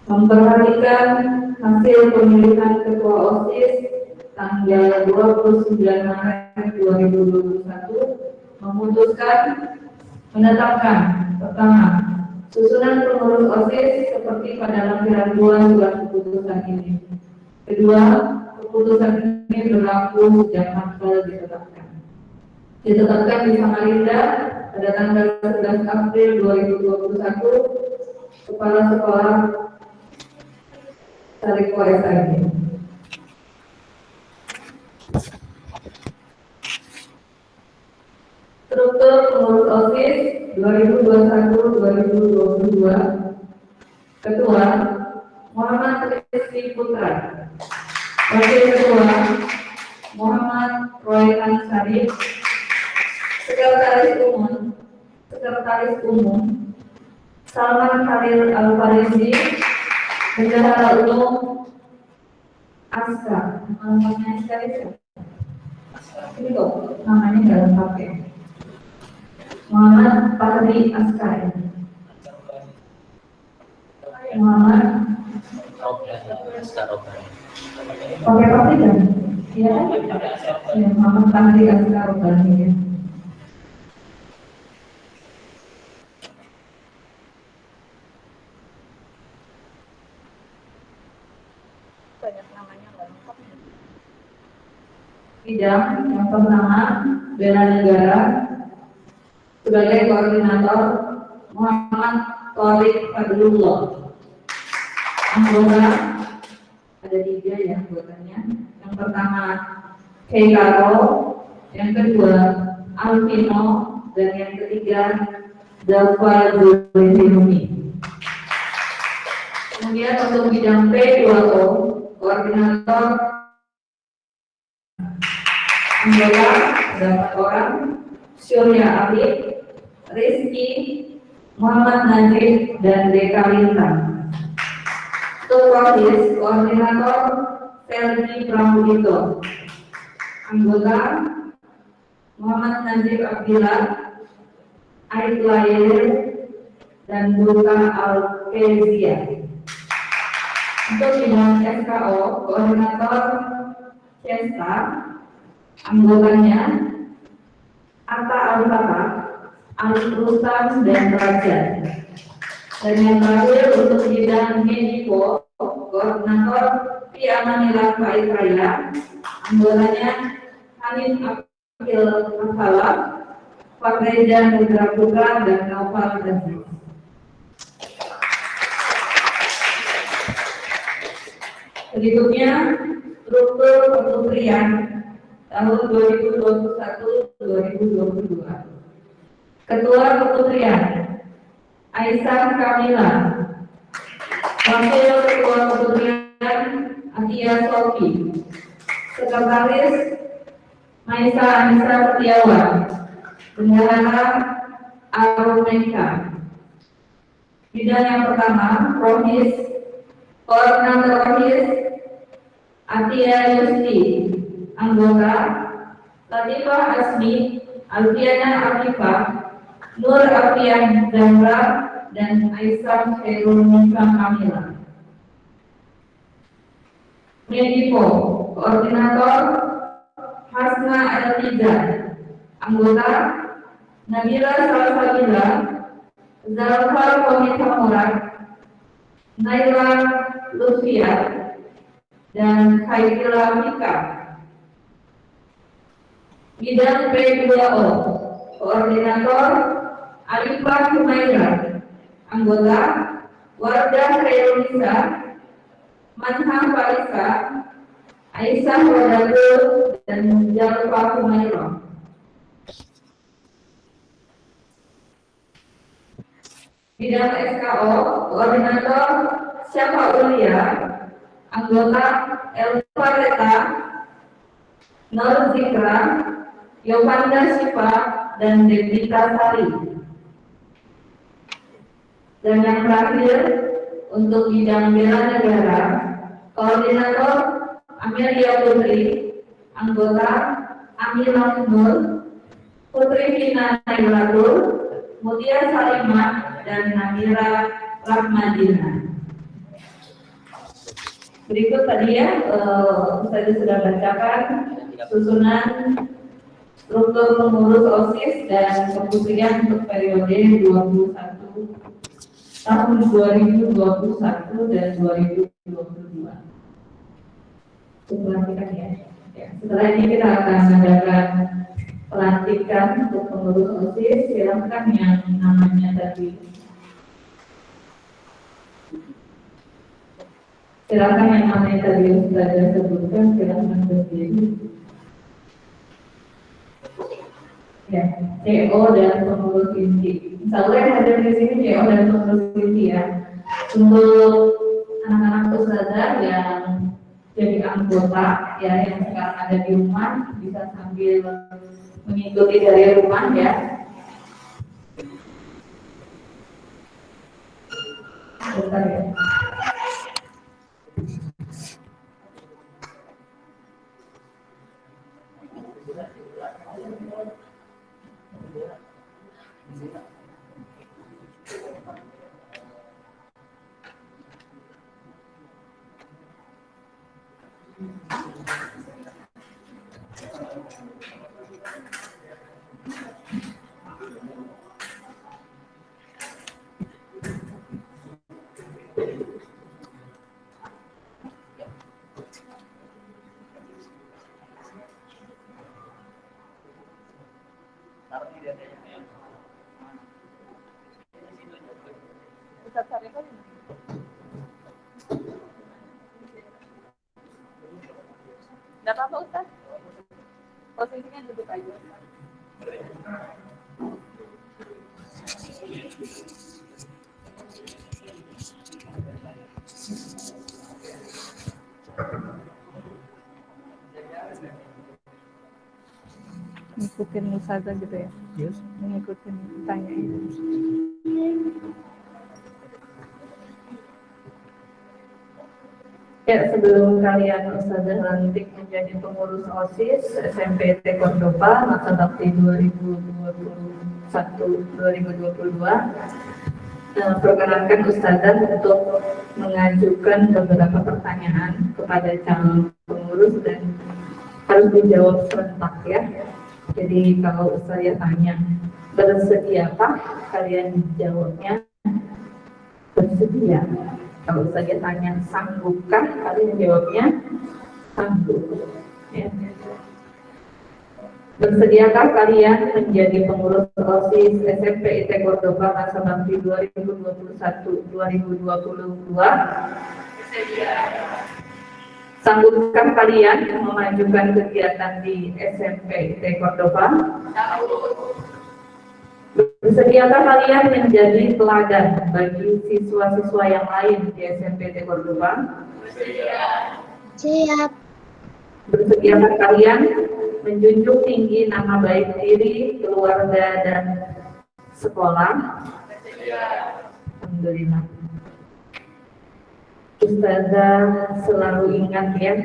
Memperhatikan hasil pemilihan Ketua OSIS tanggal 29 Maret 2021, memutuskan menetapkan pertama, susunan pengurus OSIS seperti pada lampiran 2 surat keputusan ini. Kedua, keputusan ini berlaku sejak tanggal ditetapkan. Ditetapkan di Samarinda pada tanggal 11 April 2021, Kepala Sekolah Sariko SIG. Struktur pengurus OSIS 2021-2022. Ketua Muhammad Rizky Putra. Wakil Ketua Muhammad Roy Ansari. Sekretaris Umum Salman Khalil Al-Farizi. Bendahara Umum Aska. Namanya Aska ini kok namanya nggak lengkap ya. Muhammad Fahri Askari. Muhammad pakai Fahri kan? Iya kan? Ya, Muhammad Fahri Askari ya. Bidang yang pertama, bela negara. Sebagai koordinator Muhammad Thorik Fadlullah. Anggota ada 3 ya anggotanya. Yang pertama Keikaro, yang kedua Alvino, dan yang ketiga Zafar Zulhumi. Kemudian untuk bidang P2O, koordinator anggota 8 orang, Surya Arif, Rizky, Muhammad Najib, dan Deka Lintang. Untuk OSIS, koordinator Ferdi Pramudito. Anggota Muhammad Najib Abdillah, Aitlayer, dan Buka Al-Kezia. Untuk bidang SKO, koordinator Cesta, anggotanya Atta Al-Fatah, Alif Rustam, dan Raja. Dan yang terakhir untuk bidang Mediko, koordinator Piamanila Faid Raya, anggotanya Hanif Akil Akala, Fakreja Nugra Putra, dan Naufal Aziz. Berikutnya struktur kementerian tahun 2021-2022. Ketua Kementerian Aisyah Kamila. Wakil Ketua Kementerian Atia Sofi. Sekretaris Maisa Anissa Setiawan. Bendahara Arumeka. Bidang yang pertama, Rohis. Koordinator Rohis Atia Yusti. Anggota Latifah Asmi, Alfiana Afifah, Nur Afian Zahra, dan Aisyah Khairul Nisa Kamila. Mediko, koordinator Hasna Eltiza. Anggota Nabila Salsabila, Zalfar Komita Murad, Naila Lutfia, dan Khairila Mika. Bidang P2O, koordinator Alifah Humaira. Anggota Wardah Khairunisa, Manham Farisa, Aisyah Wadatul, dan Jalfa Humaira. Bidang SKO, koordinator Syafaulia, anggota Elvareta, Nur Zikra, Yovanda Sipa, dan Devita Sari. Dan yang terakhir, untuk bidang bela negara, Koordinator Amelia Putri, anggota Aminah Nur, Putri Vina Nairatul, Mutia Salimah, dan Namira Rahmadina. Berikut tadi ya, saya sudah bacakan susunan struktur pengurus OSIS dan keputusan untuk periode 21 tahun 2021 dan 2022. Pelantikan ya. Setelah ini kita akan mengadakan pelantikan untuk pengurus OSIS. Silakan yang namanya tadi. Silakan yang namanya tadi sudah disebutkan, silakan berdiri. Ya, CO dan pengurus inti. Insya Allah yang hadir di sini CO dan pengurus inti ya. Untuk anak-anak ustazah yang jadi anggota ya, yang sekarang ada di rumah bisa sambil mengikuti dari rumah ya. Bentar ya. Enggak apa-apa Ustaz. Posisinya duduk aja. Ngikutin ustazah gitu ya? Yes. Ngikutin tanya itu. Ya, sebelum kalian ustazah lantik menjadi pengurus OSIS SMPT Cordoba masa bakti 2021-2022, perkenankan ustazah untuk mengajukan beberapa pertanyaan kepada calon pengurus dan harus dijawab serentak ya. Jadi kalau saya tanya bersediakah, kalian jawabnya bersedia. Kalau saya tanya sanggupkah, kalian jawabnya sanggup. Ya. Bersediakah kalian menjadi pengurus OSIS SMP IT Cordoba masa bakti 2021-2022? Bersedia. Sanggupkah kalian memajukan kegiatan di SMP IT Cordoba? Sanggup. Bersediakah kalian menjadi teladan bagi siswa-siswa yang lain di SMP IT Cordoba? Bersedia. Siap. Bersediakah kalian menjunjung tinggi nama baik diri, keluarga, dan sekolah? Bersedia. Alhamdulillah. Ustazah selalu ingat ya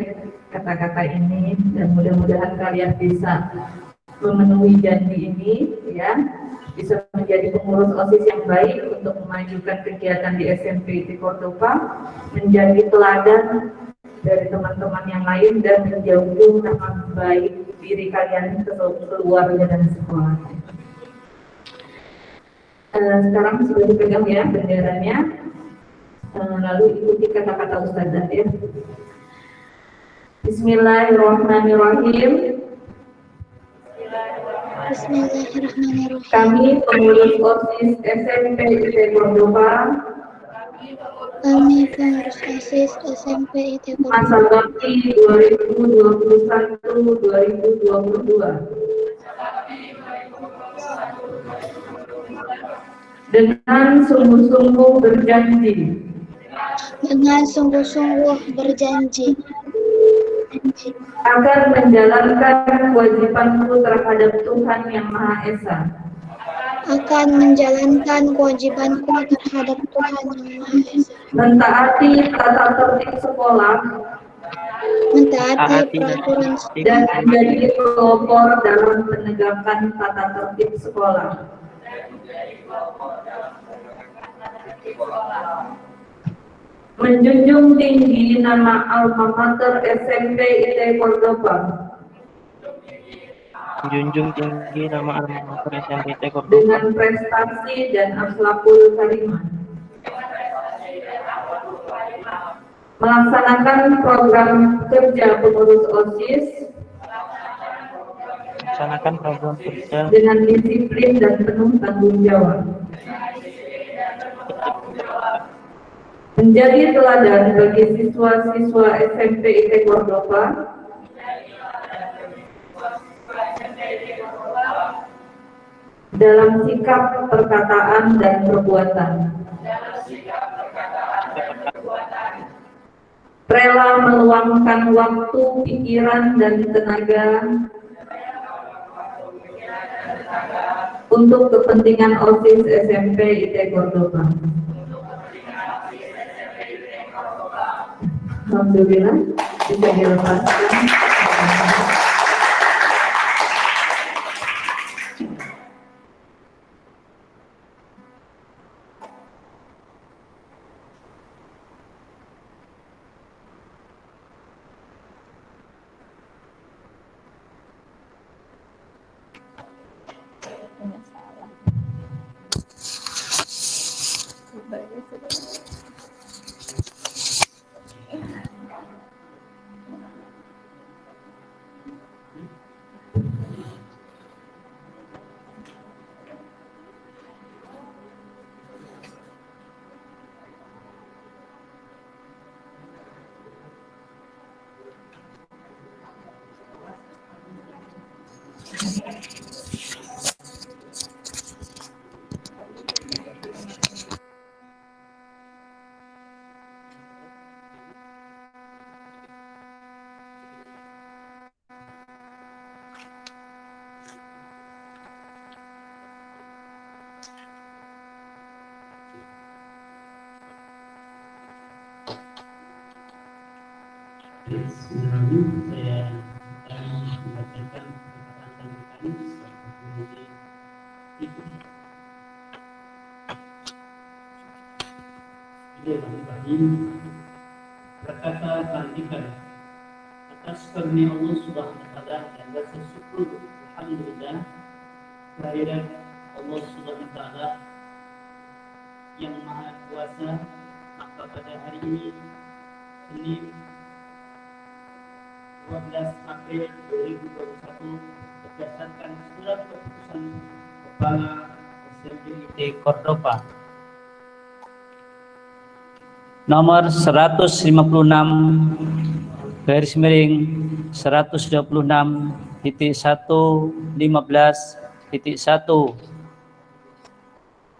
kata-kata ini dan mudah-mudahan kalian bisa memenuhi janji ini ya, bisa menjadi pengurus OSIS yang baik untuk memajukan kegiatan di SMP IT Cordoba, menjadi teladan dari teman-teman yang lain dan menjunjung nama baik diri kalian ke keluarga dan sekolah. Sekarang sudah dipegang ya benderanya. Lalu ikuti kata-kata ustazah ya. Bismillahirrahmanirrahim. Bismillahirrahmanirrahim. Kami pengurus OSIS SMP IT Cordoba. Kami pengurus OSIS SMP IT Cordoba. Masa bakti 2021-2022. Dengan sungguh-sungguh berjanji dengan sungguh-sungguh berjanji akan menjalankan kewajibanku terhadap Tuhan Yang Maha Esa, akan menjalankan kewajibanku terhadap Tuhan Yang Maha Esa, mentaati tata tertib sekolah, mentaati peraturan dan sekolah, menjadi pelopor dalam penegakan tata tertib sekolah. Menjunjung tinggi nama alma mater SMP IT Cordoba, Menjunjung tinggi nama alma mater SMP IT Cordoba dengan prestasi dan akhlakul karimah, melaksanakan program kerja pengurus OSIS melaksanakan program kerja dengan disiplin dan penuh tanggung jawab, menjadi teladan bagi siswa-siswa SMP IT Cordoba dalam sikap, perkataan, dan perbuatan, rela meluangkan waktu, pikiran, dan tenaga untuk kepentingan OSIS SMP IT Cordoba. Alhamdulillah, bisa dilepaskan. Saya membacakan berkata Kartika atas karunia Allah Subhanahu wa Ta'ala dan rasa syukur alhamdulillah kehadirat Allah Subhanahu wa Ta'ala yang Maha Kuasa, maka pada hari ini Senin 12 April 2021 berdasarkan surat keputusan Kepala SMP IT Cordoba nomor 156 garis miring 126.115.1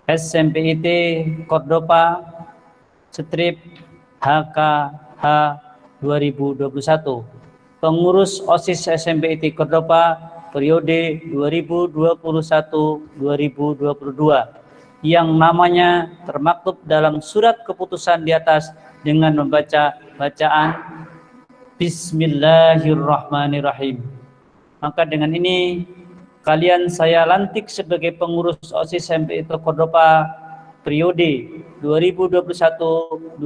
SMP IT Cordoba strip HKH 2021 pengurus OSIS SMP IT Cordoba periode 2021-2022 yang namanya termaktub dalam surat keputusan di atas dengan membaca bacaan Bismillahirrahmanirrahim. Maka dengan ini kalian saya lantik sebagai pengurus OSIS SMP IT Cordoba periode 2021-2022.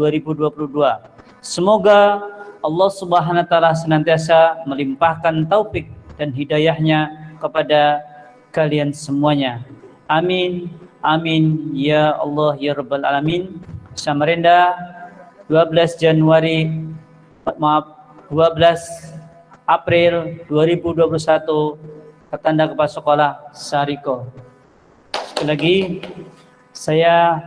Semoga Allah Subhanahu wa Ta'ala senantiasa melimpahkan taufik dan hidayahnya kepada kalian semuanya. Amin. Amin ya Allah ya Rabbal Alamin. Samarinda 12 April 2021 Ketanda Kepala Sekolah Sariko. Sekali lagi saya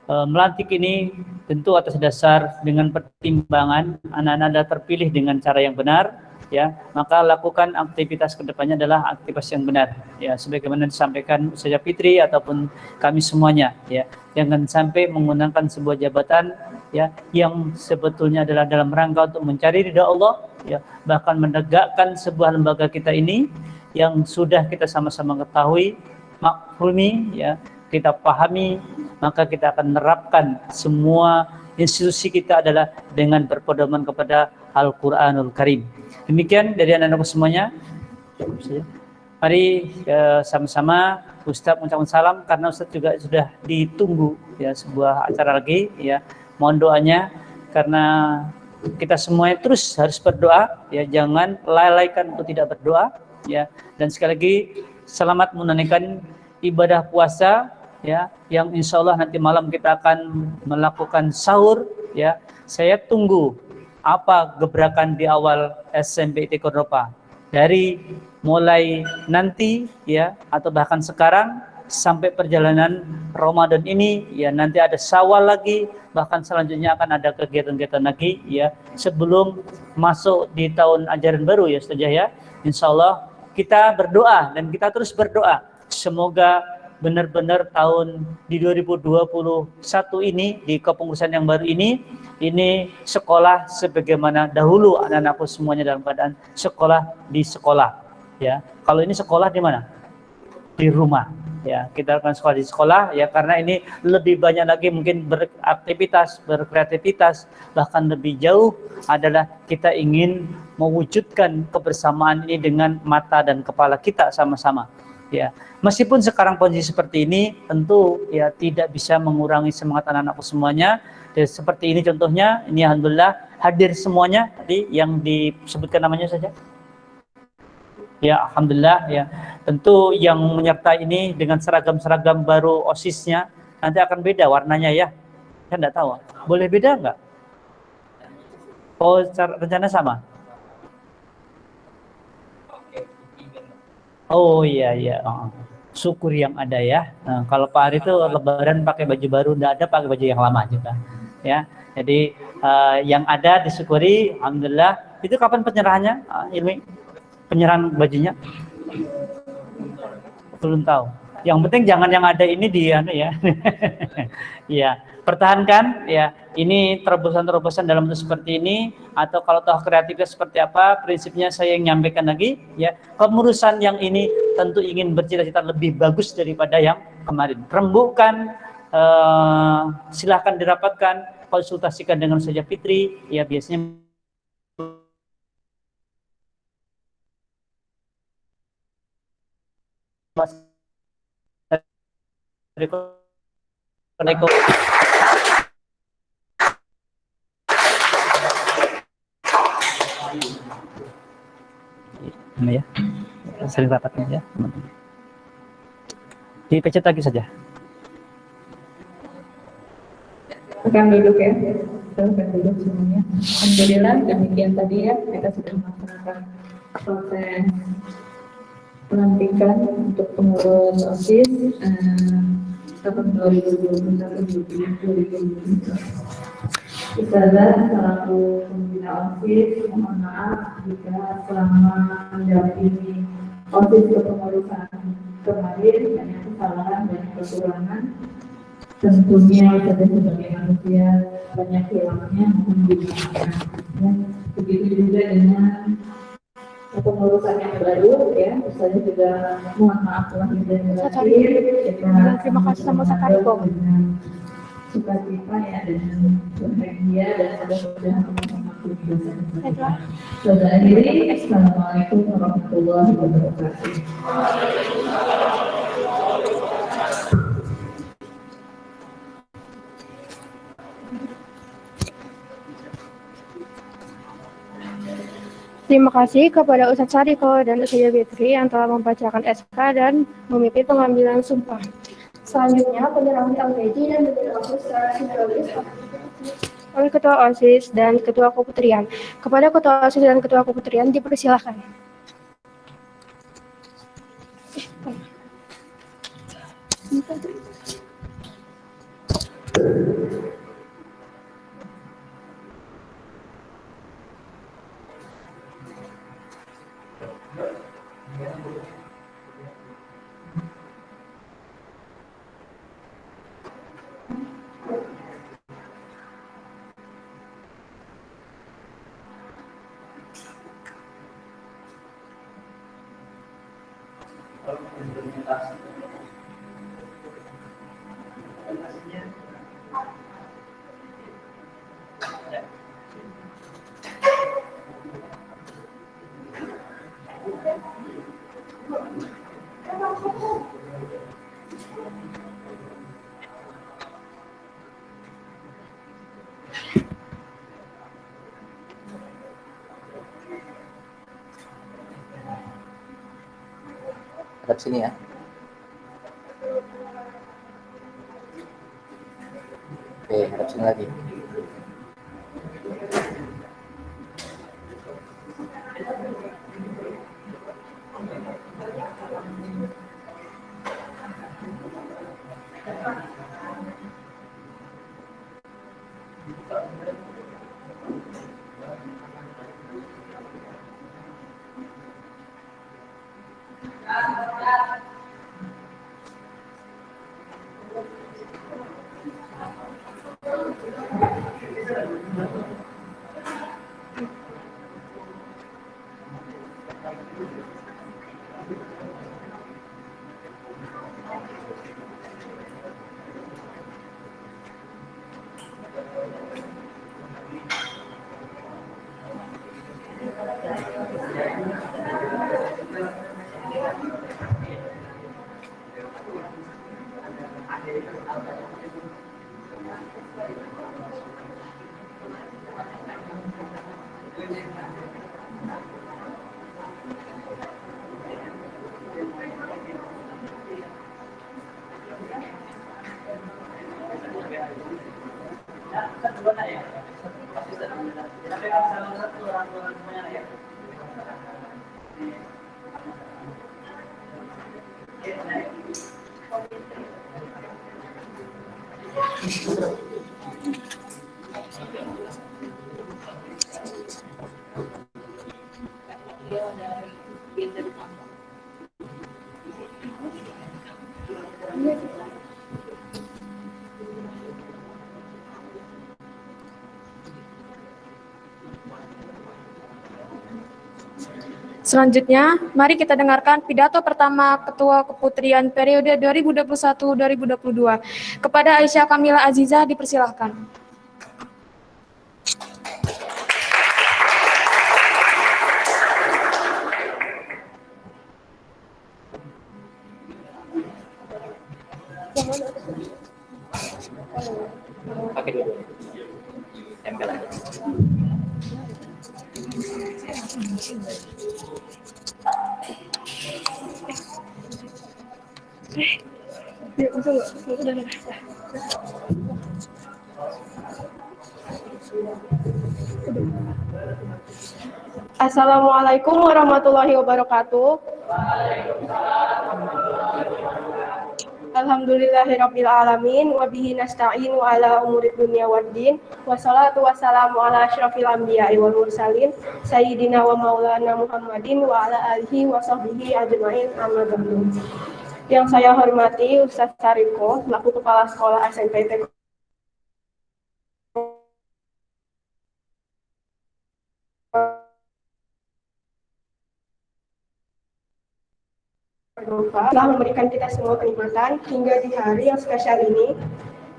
melantik ini tentu atas dasar dengan pertimbangan anak-anak Anda terpilih dengan cara yang benar, ya, maka lakukan aktivitas kedepannya adalah aktivitas yang benar, ya, sebagaimana disampaikan Ustazah Fitri ataupun kami semuanya, ya, jangan sampai menggunakan sebuah jabatan ya yang sebetulnya adalah dalam rangka untuk mencari ridha Allah, ya bahkan menegakkan sebuah lembaga kita ini yang sudah kita sama-sama ketahui, maklumi, ya kita pahami, maka kita akan menerapkan semua institusi kita adalah dengan berpedoman kepada Al-Quranul Karim. Demikian dari anak-anakku semuanya. Mari sama-sama Ustadz mengucapkan salam karena Ustadz juga sudah ditunggu ya sebuah acara lagi ya. Mohon doanya karena kita semuanya terus harus berdoa ya, jangan lalaikan untuk tidak berdoa ya. Dan sekali lagi selamat menunaikan ibadah puasa ya, yang insya Allah nanti malam kita akan melakukan sahur ya. Saya tunggu apa gebrakan di awal SMPT Kordoba dari mulai nanti ya atau bahkan sekarang sampai perjalanan Ramadan ini ya, nanti ada Syawal lagi, bahkan selanjutnya akan ada kegiatan-kegiatan lagi ya sebelum masuk di tahun ajaran baru ya saja ya. Insya Allah kita berdoa dan kita terus berdoa semoga benar-benar tahun di 2021 ini di kepengurusan yang baru ini sekolah sebagaimana dahulu anak-anakku semuanya dalam keadaan sekolah di sekolah ya. Kalau ini sekolah di mana? Di rumah ya. Kita akan sekolah di sekolah ya, karena ini lebih banyak lagi mungkin beraktivitas, berkreativitas, bahkan lebih jauh adalah kita ingin mewujudkan kebersamaan ini dengan mata dan kepala kita sama-sama. Ya, meskipun sekarang kondisi seperti ini, tentu ya tidak bisa mengurangi semangat anak-anakku semuanya. Dan seperti ini contohnya, ini alhamdulillah hadir semuanya tadi yang disebutkan namanya saja. Ya, alhamdulillah ya. Tentu yang menyertai ini dengan seragam-seragam baru OSIS-nya nanti akan beda warnanya ya. Saya enggak tahu. Boleh beda enggak? Oh, rencana sama. Oh iya iya, syukur yang ada ya. Nah, kalau Pak Ari itu Lebaran pakai baju baru, enggak ada pakai baju yang lama juga, ya. Jadi yang ada disyukuri, alhamdulillah. Itu kapan penyerahannya, Ilmi? Penyerahan bajunya? Belum tahu. Yang penting jangan yang ada ini ya. Ya, pertahankan ya. Ini terobosan-terobosan dalam bentuk seperti ini, atau kalau tahu kreatifnya seperti apa, prinsipnya saya yang nyampaikan lagi ya. Kemurusan yang ini tentu ingin bercita-cita lebih bagus daripada yang kemarin. Rembukan, silahkan dirapatkan, konsultasikan dengan Ustazah Fitri ya, biasanya ini ya, sering rapatnya ya, teman-teman. Dipecet lagi saja. Akan duduk ya, akan duduk semuanya. Alhamdulillah demikian tadi ya, kita sudah melaksanakan proses pelantikan untuk pengurus OSIS tahun 2021-2022. Ustazah selaku pembina OSIS, mohon maaf jika selama mendampingi OSIS kepengurusan kemarin banyak kesalahan dan kekurangan. Tentunya kita sebagai manusia banyak hilangnya, mohon dimaafkan. Begitu juga dengan kepengurusan yang baru ya, saya juga mohon maaf lahir dan batin. Terima kasih sama Sakariko. Sukacita ya, dengan bahagia dan mudah-mudahan sama-sama berdoa. Saudara diri, assalamualaikum warahmatullahi wabarakatuh. Terima kasih kepada Ustadz Sariko dan Ustazah Fitri yang telah membacakan SK dan memimpin pengambilan sumpah. Selanjutnya, penyerahan LPG dan bendera OSIS secara simbolis oleh Ketua OSIS dan Ketua Keputrian. Kepada Ketua OSIS dan Ketua Keputrian dipersilakan. Hadap sini ya. Oke, hadap sini lagi. Selanjutnya, mari kita dengarkan pidato pertama Ketua Keputrian periode 2021-2022. Kepada Aisyah Kamila Aziza dipersilahkan. Pakai dulu. Tempel aja. Assalamualaikum warahmatullahi wabarakatuh. Alhamdulillahirabbil alamin wa bihi nasta'inu ala umuri dunya waddin wassalatu wassalamu ala asyrafil anbiya'i wal mursalin sayyidina wa maulana Muhammadin wa ala alihi wa sahbihi ajmain amma ba'du. Yang saya hormati Ustaz Sariko, selaku Kepala Sekolah SMPT telah memberikan kita semua kenikmatan hingga di hari yang spesial ini.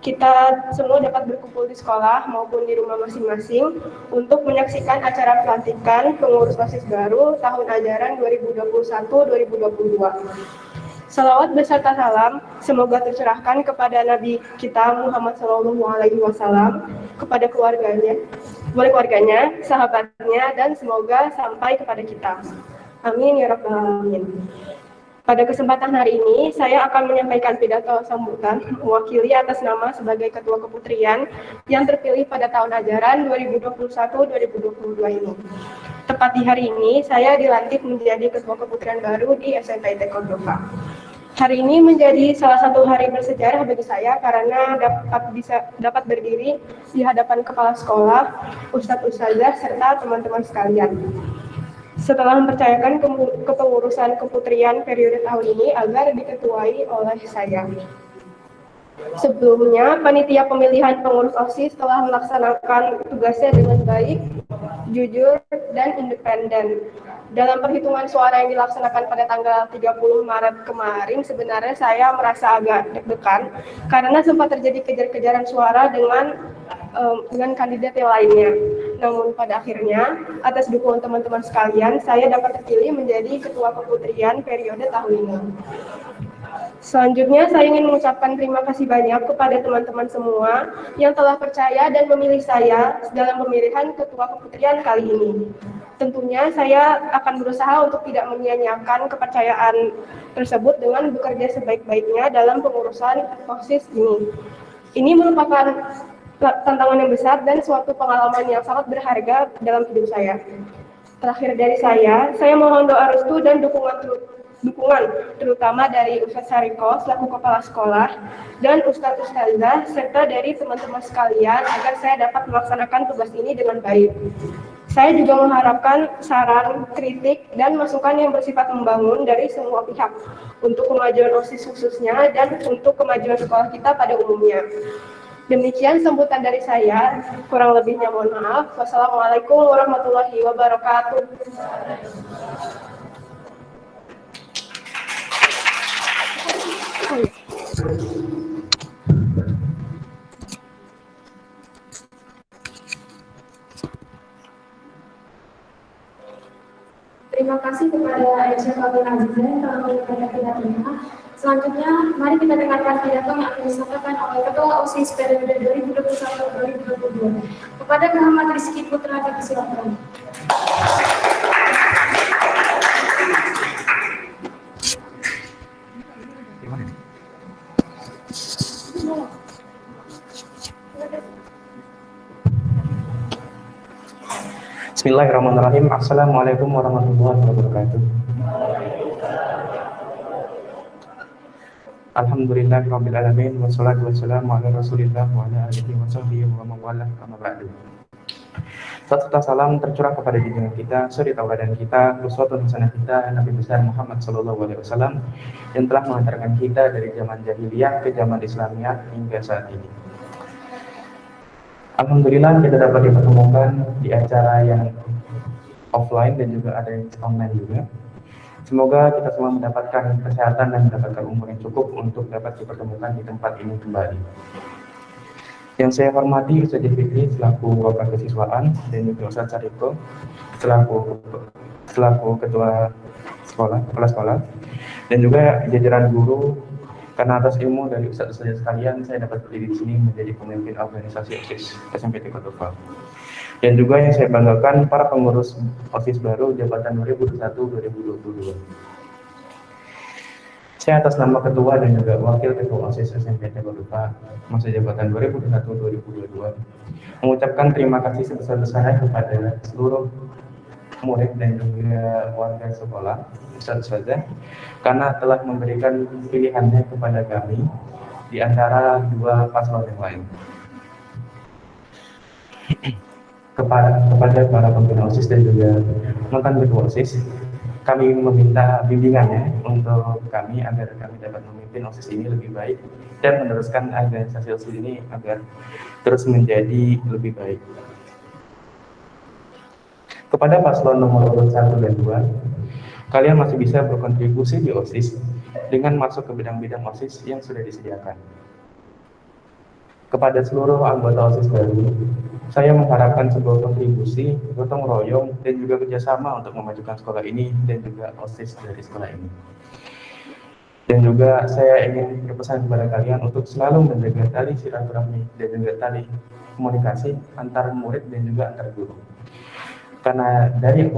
Kita semua dapat berkumpul di sekolah maupun di rumah masing-masing untuk menyaksikan acara pelantikan pengurus OSIS baru tahun ajaran 2021-2022. Salawat beserta salam semoga tercurahkan kepada Nabi kita Muhammad SAW, kepada keluarganya, sahabatnya, dan semoga sampai kepada kita. Amin ya rabbal alamin. Pada kesempatan hari ini, saya akan menyampaikan pidato sambutan mewakili atas nama sebagai Ketua Keputrian yang terpilih pada tahun ajaran 2021-2022 ini. Tepat di hari ini, saya dilantik menjadi Ketua Keputrian baru di SMPT Cordova. Hari ini menjadi salah satu hari bersejarah bagi saya karena dapat berdiri di hadapan kepala sekolah, Ustadz Ustazah, serta teman-teman sekalian. Setelah mempercayakan kepengurusan keputrian periode tahun ini agar diketuai oleh saya. Sebelumnya, panitia pemilihan pengurus OSIS telah melaksanakan tugasnya dengan baik, jujur, dan independen. Dalam perhitungan suara yang dilaksanakan pada tanggal 30 Maret kemarin, sebenarnya saya merasa agak deg-degan karena sempat terjadi kejar-kejaran suara dengan kandidat yang lainnya. Namun pada akhirnya, atas dukungan teman-teman sekalian, saya dapat terpilih menjadi Ketua Keputrian periode tahun ini. Selanjutnya, saya ingin mengucapkan terima kasih banyak kepada teman-teman semua yang telah percaya dan memilih saya dalam pemilihan Ketua Keputrian kali ini. Tentunya saya akan berusaha untuk tidak menyia-nyiakan kepercayaan tersebut dengan bekerja sebaik-baiknya dalam pengurusan OSIS ini. Ini merupakan tantangan yang besar dan suatu pengalaman yang sangat berharga dalam hidup saya. Terakhir dari saya mohon doa restu dan dukungan terutama dari Ustadz Sariko selaku kepala sekolah dan Ustadz Ustazah serta dari teman-teman sekalian agar saya dapat melaksanakan tugas ini dengan baik. Saya juga mengharapkan saran, kritik, dan masukan yang bersifat membangun dari semua pihak untuk kemajuan OSIS khususnya dan untuk kemajuan sekolah kita pada umumnya. Demikian sambutan dari saya, kurang lebihnya mohon maaf. Wassalamualaikum warahmatullahi wabarakatuh. Terima kasih kepada Aisyah Fadil Aziza yang telah memberikan pidatonya. Selanjutnya, mari kita dengarkan pidato yang akan disampaikan oleh Ketua OSIS periode 2021-2022. Kepada Muhammad Rizky Putra, disilakan. Bismillahirrahmanirrahim. Assalamualaikum warahmatullahi wabarakatuh. Alhamdulillahirabbil alamin wassalatu wassalamu ala Rasulillah wa ala alihi wa sahbihi wa man walah amma ba'du. Serta salam tercurah kepada junjungan kita, suri tauladan kita, uswatun hasanah kita, Nabi besar Muhammad sallallahu alaihi wasallam yang telah mengantarkan kita dari zaman jahiliyah ke zaman Islamiyah hingga saat ini. Alhamdulillah kita dapat dipertemukan di acara yang offline dan juga ada yang online juga. Semoga kita semua mendapatkan kesehatan dan mendapatkan umur yang cukup untuk dapat dipertemukan di tempat ini kembali. Yang saya hormati Ustaz Fikri selaku Wakil Kesiswaan dan juga Ustaz Sariko selaku Ketua Kepala Sekolah dan juga jajaran guru. Karena atas ilmu dari Ustaz-Ustaz sekalian, saya dapat berdiri di sini menjadi pemimpin organisasi OSIS SMPT Cordova. Dan juga yang saya banggakan para pengurus OSIS baru jabatan 2021-2022. Saya atas nama Ketua dan juga Wakil Ketua OSIS SMPT Cordova masa jabatan 2021-2022 mengucapkan terima kasih sebesar-besarnya kepada seluruh murid dan juga warga sekolah Ustaz-Ustazah karena telah memberikan pilihannya kepada kami di antara dua paslon yang lain. Kepada para pembina OSIS dan juga mantan ketua OSIS, kami meminta bimbingannya untuk kami agar kami dapat memimpin OSIS ini lebih baik dan meneruskan organisasi OSIS ini agar terus menjadi lebih baik. Kepada paslon nomor urut 1 dan 2, kalian masih bisa berkontribusi di OSIS dengan masuk ke bidang-bidang OSIS yang sudah disediakan. Kepada seluruh anggota OSIS baru, saya mengharapkan sebuah kontribusi, gotong royong, dan juga kerjasama untuk memajukan sekolah ini dan juga OSIS dari sekolah ini. Dan juga saya ingin berpesan kepada kalian untuk selalu menjaga tali silaturahmi dan juga tali komunikasi antar murid dan juga antar guru. Karena dari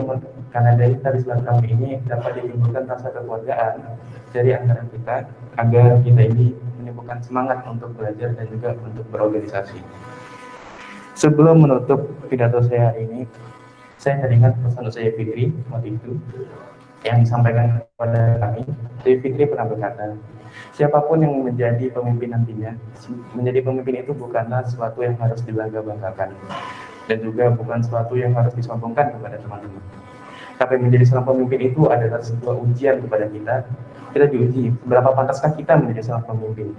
tali silaturahmi ini dapat ditimbulkan rasa kekeluargaan dari antara kita agar kita ini menimbulkan semangat untuk belajar dan juga untuk berorganisasi. Sebelum menutup pidato saya hari ini, saya teringat pesan saya Fikri waktu itu yang disampaikan kepada kami. Saya Fikri pernah berkata, siapapun yang menjadi pemimpin nantinya, menjadi pemimpin itu bukanlah sesuatu yang harus dibangga-banggakan. Dan juga bukan sesuatu yang harus disombongkan kepada teman-teman. Tapi menjadi seorang pemimpin itu adalah sebuah ujian kepada kita. Kita diuji, seberapa pantaskah kita menjadi seorang pemimpin,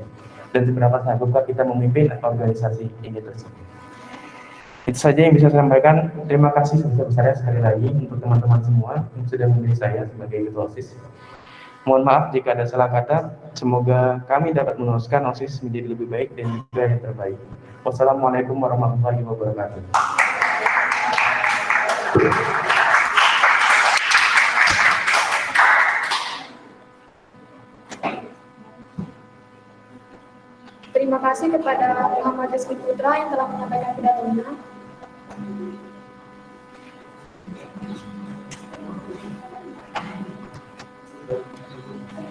dan seberapa sanggupkah kita memimpin organisasi ini tersebut. Itu saja yang bisa saya sampaikan. Terima kasih sebesar-besarnya sekali lagi untuk teman-teman semua yang sudah memilih saya sebagai ketua OSIS. Mohon maaf jika ada salah kata. Semoga kami dapat meneruskan OSIS menjadi lebih baik dan juga yang terbaik. Wassalamualaikum warahmatullahi wabarakatuh. Terima kasih kepada Muhammad Rizky Putra yang telah menyampaikan pidatonya.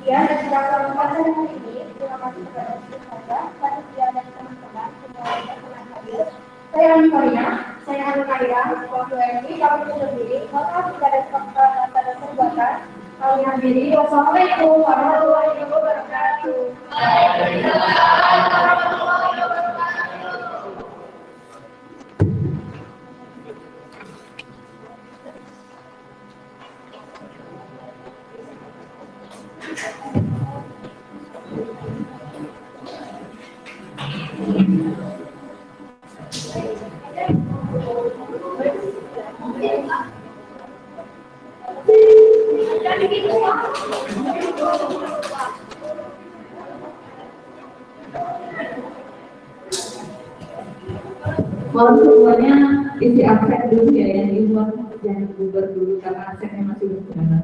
Ya, dan pada hari ini, terima kasih kepada saudara, panitia dan teman-teman semua yang pernah hadir. Saya Anu Karia, waktu ini kami undur diri. Mohon maaf jika ada kesalahan dan perbuatan. Kami akhiri. Wassalamualaikum warahmatullahi wabarakatuh. Mohon semuanya isi absen dulu ya, yang di luar jangan bubar dulu karena absennya masih berjalan.